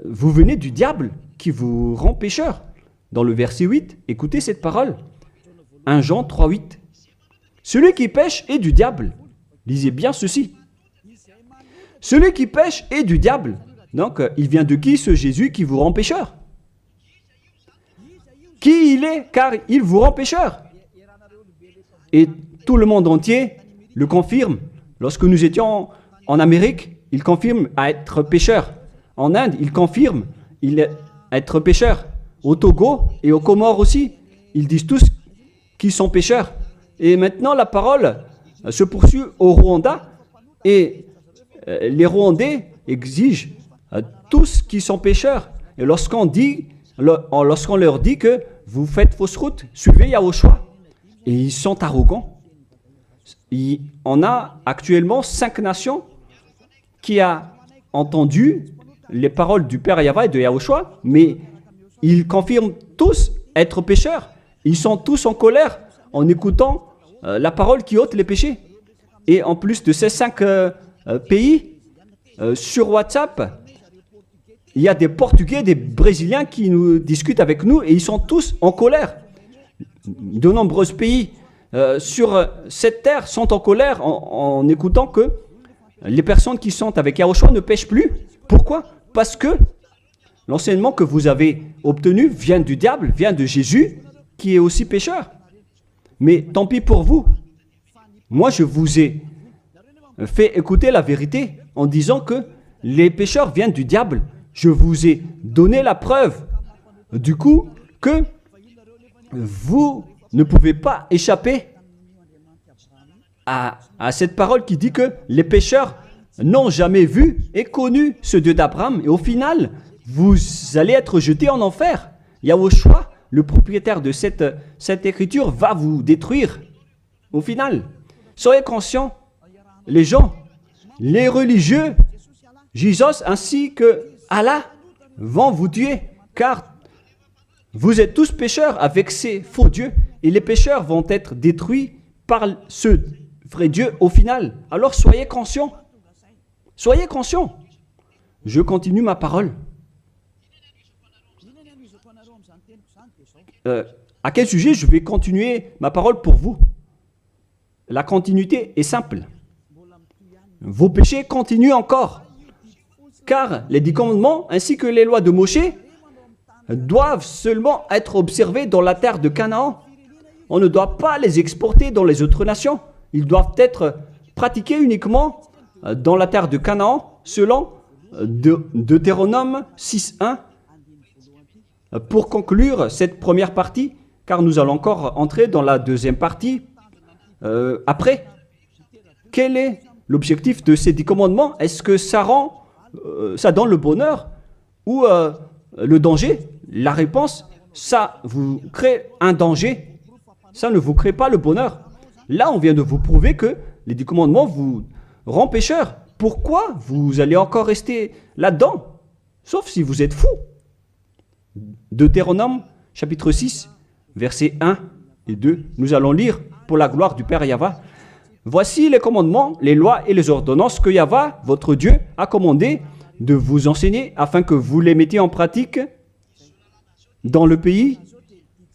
vous venez du diable qui vous rend pécheur. Dans le verset 8, écoutez cette parole. 1 Jean 3, 8. Celui qui pêche est du diable. Lisez bien ceci. Celui qui pêche est du diable. Donc, il vient de qui ce Jésus qui vous rend pécheur? Qui il est, car il vous rend pécheur. Et tout le monde entier le confirme. Lorsque nous étions en Amérique, il confirme à être pécheur. En Inde, il confirme à être pécheur. Au Togo et aux Comores aussi, ils disent tous qu'ils sont pécheurs. Et maintenant, la parole se poursuit au Rwanda et les Rwandais exigent tous qui sont pécheurs. Et lorsqu'on leur dit que vous faites fausse route, suivez Yahushua. Et ils sont arrogants. On a actuellement 5 nations qui ont entendu les paroles du Père Yahweh et de Yahushua, mais ils confirment tous être pécheurs. Ils sont tous en colère en écoutant la parole qui ôte les péchés. Et en plus de ces 5 pays, sur WhatsApp, il y a des Portugais, des Brésiliens qui nous discutent avec nous et ils sont tous en colère. De nombreux pays sur cette terre sont en colère en écoutant que les personnes qui sont avec Yahushua ne pêchent plus. Pourquoi? Parce que l'enseignement que vous avez obtenu vient du diable, vient de Jésus, qui est aussi pécheur. Mais tant pis pour vous. Moi, je vous ai fait écouter la vérité en disant que les pécheurs viennent du diable. Je vous ai donné la preuve du coup que vous ne pouvez pas échapper à cette parole qui dit que les pécheurs n'ont jamais vu et connu ce Dieu d'Abraham. Et au final, vous allez être jetés en enfer. Yahushua, le propriétaire de cette écriture, va vous détruire. Au final, soyez conscients, les gens les religieux, Jésus ainsi que Allah vont vous tuer, car vous êtes tous pécheurs avec ces faux dieux, et les pécheurs vont être détruits par ce vrai Dieu au final. Alors soyez conscients. Soyez conscients. Je continue ma parole. À quel sujet je vais continuer ma parole pour vous? La continuité est simple. Vos péchés continuent encore. Car les 10 commandements ainsi que les lois de Moshe doivent seulement être observés dans la terre de Canaan. On ne doit pas les exporter dans les autres nations. Ils doivent être pratiqués uniquement dans la terre de Canaan, selon Deutéronome 6.1. Pour conclure cette première partie, car nous allons encore entrer dans la deuxième partie après. Quel est l'objectif de ces 10 commandements? Est-ce que ça donne le bonheur ou le danger? La réponse, ça vous crée un danger. Ça ne vous crée pas le bonheur. Là, on vient de vous prouver que les 10 commandements vous rendent pécheurs. Pourquoi vous allez encore rester là-dedans? Sauf si vous êtes fou. Deutéronome, chapitre 6, versets 1 et 2. Nous allons lire pour la gloire du Père Yahva. Voici les commandements, les lois et les ordonnances que Yahva, votre Dieu, a commandé de vous enseigner afin que vous les mettiez en pratique dans le pays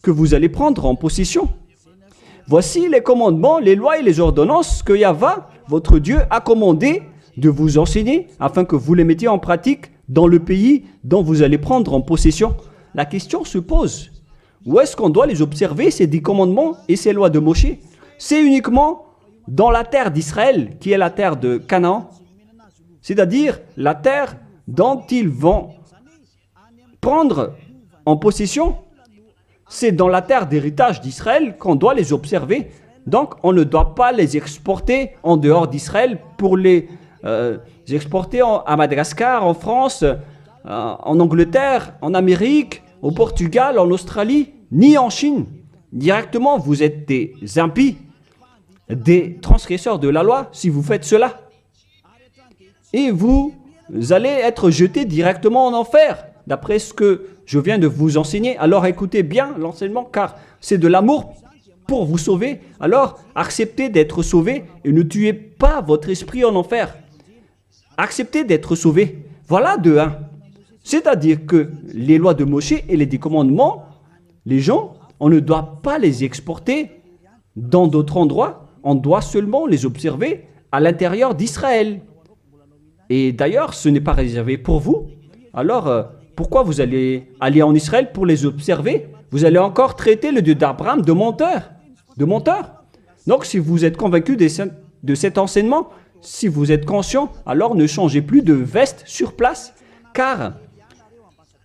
que vous allez prendre en possession. Voici les commandements, les lois et les ordonnances que Yahva, votre Dieu, a commandé de vous enseigner afin que vous les mettiez en pratique dans le pays dont vous allez prendre en possession. La question se pose, où est-ce qu'on doit les observer, ces 10 commandements et ces lois de Moshe? C'est uniquement dans la terre d'Israël, qui est la terre de Canaan, c'est-à-dire la terre dont ils vont prendre en possession. C'est dans la terre d'héritage d'Israël qu'on doit les observer. Donc, on ne doit pas les exporter en dehors d'Israël pour les exporter à Madagascar, en France, en Angleterre, en Amérique, au Portugal, en Australie, ni en Chine. Directement, vous êtes des impies, des transgresseurs de la loi si vous faites cela. Et vous allez être jetés directement en enfer, d'après ce que je viens de vous enseigner. Alors écoutez bien l'enseignement, car c'est de l'amour pour vous sauver. Alors acceptez d'être sauvé et ne tuez pas votre esprit en enfer. Acceptez d'être sauvé. Voilà de 1. C'est-à-dire que les lois de Moshe et les 10 commandements, les gens, on ne doit pas les exporter dans d'autres endroits. On doit seulement les observer à l'intérieur d'Israël. Et d'ailleurs, ce n'est pas réservé pour vous. Alors, pourquoi vous allez aller en Israël pour les observer? Vous allez encore traiter le Dieu d'Abraham de menteur. De menteur. Donc, si vous êtes convaincu de cet enseignement, si vous êtes conscient, alors ne changez plus de veste sur place, car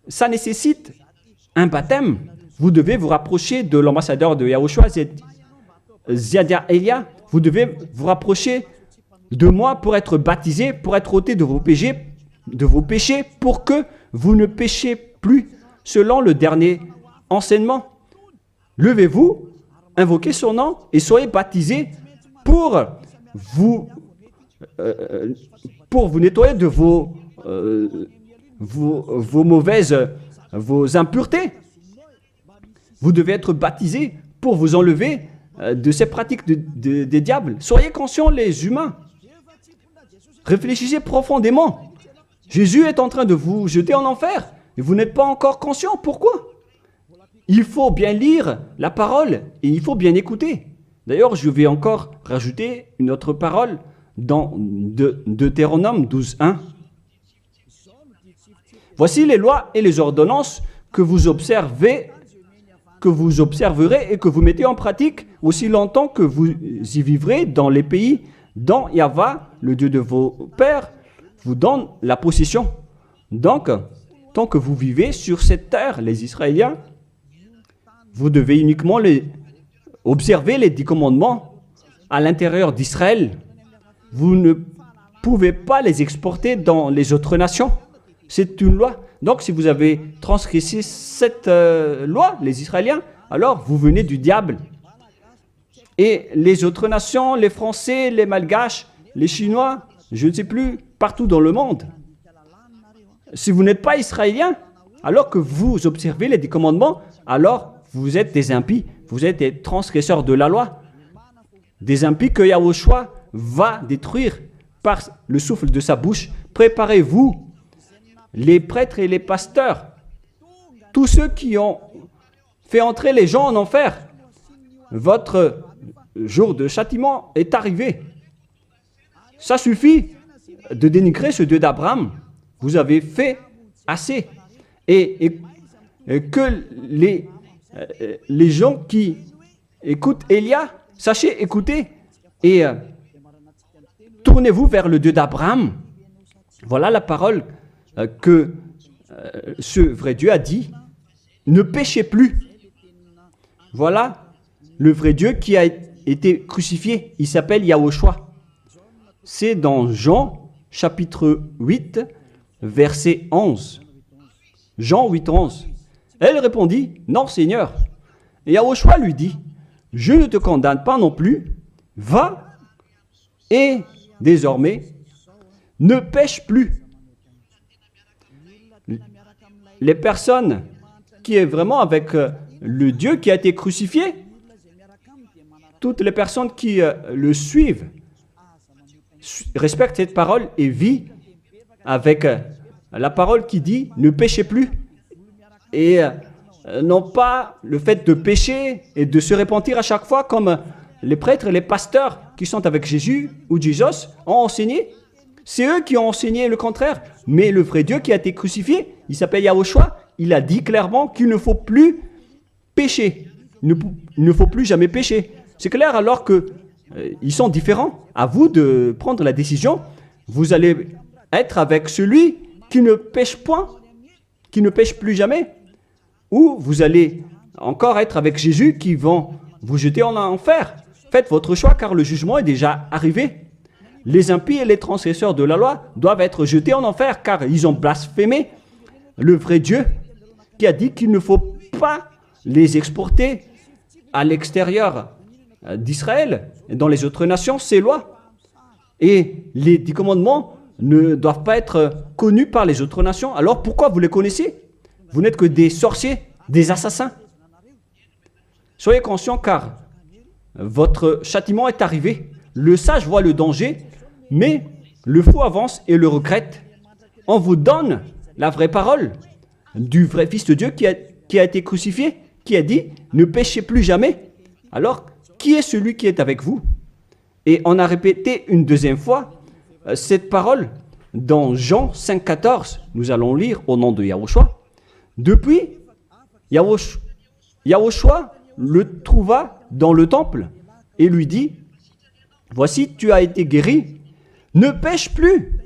ça nécessite un baptême. Vous devez vous rapprocher de l'ambassadeur de Yahushua, Ziadia Elia. Vous devez vous rapprocher de moi pour être baptisé, pour être ôté de vos péchés, pour que vous ne péchiez plus selon le dernier enseignement. Levez-vous, invoquez son nom et soyez baptisés pour vous nettoyer de vos impuretés. Vous devez être baptisés pour vous enlever de ces pratiques des diables. Soyez conscients, les humains. Réfléchissez profondément. Jésus est en train de vous jeter en enfer et vous n'êtes pas encore conscient. Pourquoi? Il faut bien lire la parole et il faut bien écouter. D'ailleurs, je vais encore rajouter une autre parole dans Deutéronome 12.1. Voici les lois et les ordonnances que vous observerez et que vous mettez en pratique aussi longtemps que vous y vivrez dans les pays dont Yahva, le Dieu de vos pères, vous donne la possession. Donc, tant que vous vivez sur cette terre, les Israéliens, vous devez uniquement observer les 10 commandements à l'intérieur d'Israël. Vous ne pouvez pas les exporter dans les autres nations. C'est une loi. Donc, si vous avez transgressé cette loi, les Israéliens, alors vous venez du diable. Et les autres nations, les Français, les Malgaches, les Chinois, je ne sais plus, partout dans le monde. Si vous n'êtes pas israélien, alors que vous observez les 10 commandements, alors vous êtes des impies, vous êtes des transgresseurs de la loi, des impies que Yahushua va détruire par le souffle de sa bouche. Préparez-vous, les prêtres et les pasteurs, tous ceux qui ont fait entrer les gens en enfer. Votre jour de châtiment est arrivé. Ça suffit de dénigrer ce Dieu d'Abraham. Vous avez fait assez. Et que les gens qui écoutent Élia, sachez écouter et tournez-vous vers le Dieu d'Abraham. Voilà la parole que ce vrai Dieu a dit. Ne péchez plus. Voilà le vrai Dieu qui a été crucifié. Il s'appelle Yahushua. C'est dans Jean chapitre 8, verset 11. Jean 8, 11. Elle répondit, non Seigneur. Et Yahushua lui dit, je ne te condamne pas non plus. Va et désormais ne pêche plus. Les personnes qui est vraiment avec le Dieu qui a été crucifié, toutes les personnes qui le suivent respectent cette parole et vivent avec la parole qui dit ne péchez plus et non pas le fait de pécher et de se repentir à chaque fois comme les prêtres et les pasteurs qui sont avec Jésus ou Jésus ont enseigné. C'est eux qui ont enseigné le contraire. Mais le vrai Dieu qui a été crucifié, il s'appelle Yahushua, il a dit clairement qu'il ne faut plus pécher. Il ne faut plus jamais pécher. C'est clair alors que ils sont différents. À vous de prendre la décision. Vous allez être avec celui qui ne pêche point, qui ne pêche plus jamais. Ou vous allez encore être avec Jésus qui vont vous jeter en enfer. Faites votre choix car le jugement est déjà arrivé. Les impies et les transgresseurs de la loi doivent être jetés en enfer car ils ont blasphémé le vrai Dieu qui a dit qu'il ne faut pas les exporter à l'extérieur d'Israël et dans les autres nations, ces lois. Et les 10 commandements ne doivent pas être connus par les autres nations. Alors pourquoi vous les connaissez? Vous n'êtes que des sorciers, des assassins. Soyez conscients car votre châtiment est arrivé. Le sage voit le danger, mais le fou avance et le regrette. On vous donne la vraie parole du vrai Fils de Dieu qui a été crucifié, qui a dit « Ne péchez plus jamais ». Alors, qui est celui qui est avec vous? Et on a répété une deuxième fois cette parole dans Jean 5, 14. Nous allons lire au nom de Yahushua. Depuis, Yahushua le trouva dans le temple et lui dit « Voici, tu as été guéri, ne pêche plus,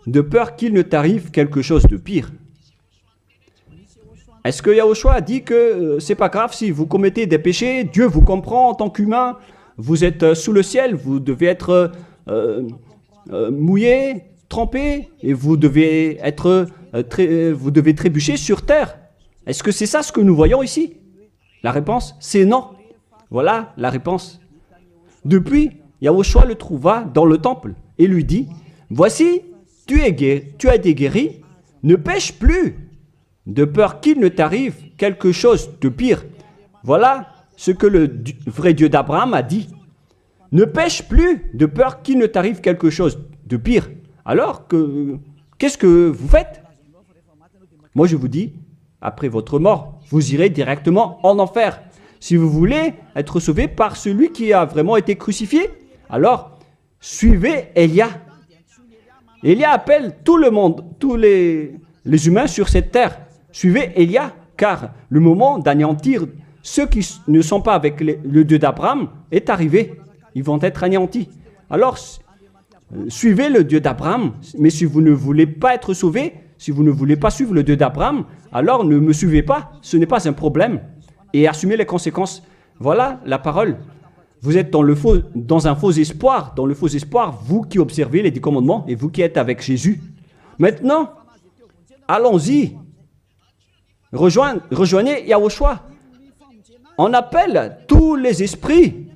de peur qu'il ne t'arrive quelque chose de pire. » Est-ce que Yahushua a dit que c'est pas grave si vous commettez des péchés, Dieu vous comprend en tant qu'humain, vous êtes sous le ciel, vous devez être mouillé, trempé, et vous devez trébucher sur terre. Est-ce que c'est ça ce que nous voyons ici? La réponse, c'est non. Voilà la réponse. Depuis, Yahushua le trouva dans le temple et lui dit, « Voici, tu as été guéri, ne pêche plus, de peur qu'il ne t'arrive quelque chose de pire. » Voilà ce que le vrai Dieu d'Abraham a dit. Ne pêche plus, de peur qu'il ne t'arrive quelque chose de pire. Alors, qu'est-ce que vous faites? Moi, je vous dis, après votre mort, vous irez directement en enfer. Si vous voulez être sauvé par celui qui a vraiment été crucifié, alors suivez Élia. Élia appelle tout le monde, tous les humains sur cette terre. Suivez Élia, car le moment d'anéantir ceux qui ne sont pas avec le Dieu d'Abraham est arrivé. Ils vont être anéantis. Alors, suivez le Dieu d'Abraham. Mais si vous ne voulez pas être sauvé, si vous ne voulez pas suivre le Dieu d'Abraham, alors ne me suivez pas. Ce n'est pas un problème. Et assumez les conséquences. Voilà la parole. Vous êtes dans un faux espoir. Dans le faux espoir, vous qui observez les 10 commandements et vous qui êtes avec Jésus. Maintenant, allons-y. Rejoignez Yahushua. On appelle tous les esprits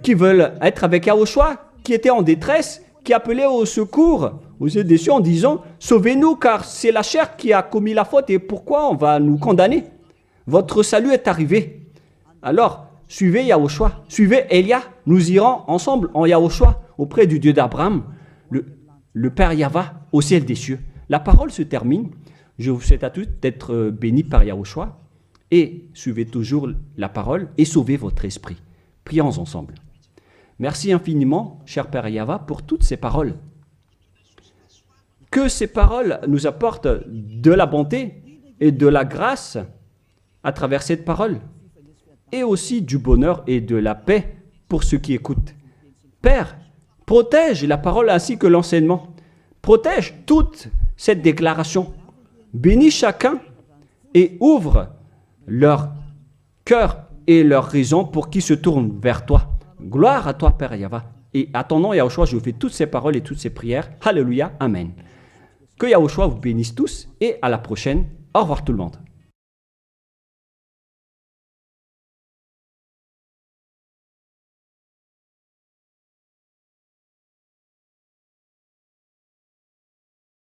qui veulent être avec Yahushua, qui étaient en détresse, qui appelait au secours aux yeux des cieux en disant « Sauvez-nous, car c'est la chair qui a commis la faute et pourquoi on va nous condamner? Votre salut est arrivé. » Alors, suivez Yahushua, suivez Elia. Nous irons ensemble en Yahushua auprès du Dieu d'Abraham, le Père Yahva au ciel des cieux. La parole se termine. Je vous souhaite à tous d'être bénis par Yahushua et suivez toujours la parole et sauvez votre esprit. Prions ensemble. Merci infiniment, cher Père Yahva, pour toutes ces paroles. Que ces paroles nous apportent de la bonté et de la grâce à travers cette parole, et aussi du bonheur et de la paix pour ceux qui écoutent. Père, protège la parole ainsi que l'enseignement. Protège toute cette déclaration. Bénis chacun et ouvre leur cœur et leur raison pour qu'ils se tournent vers toi. Gloire à toi, Père Yahva. Et à ton nom, Yahushua, je fais toutes ces paroles et toutes ces prières. Alléluia. Amen. Que Yahushua vous bénisse tous et à la prochaine. Au revoir tout le monde.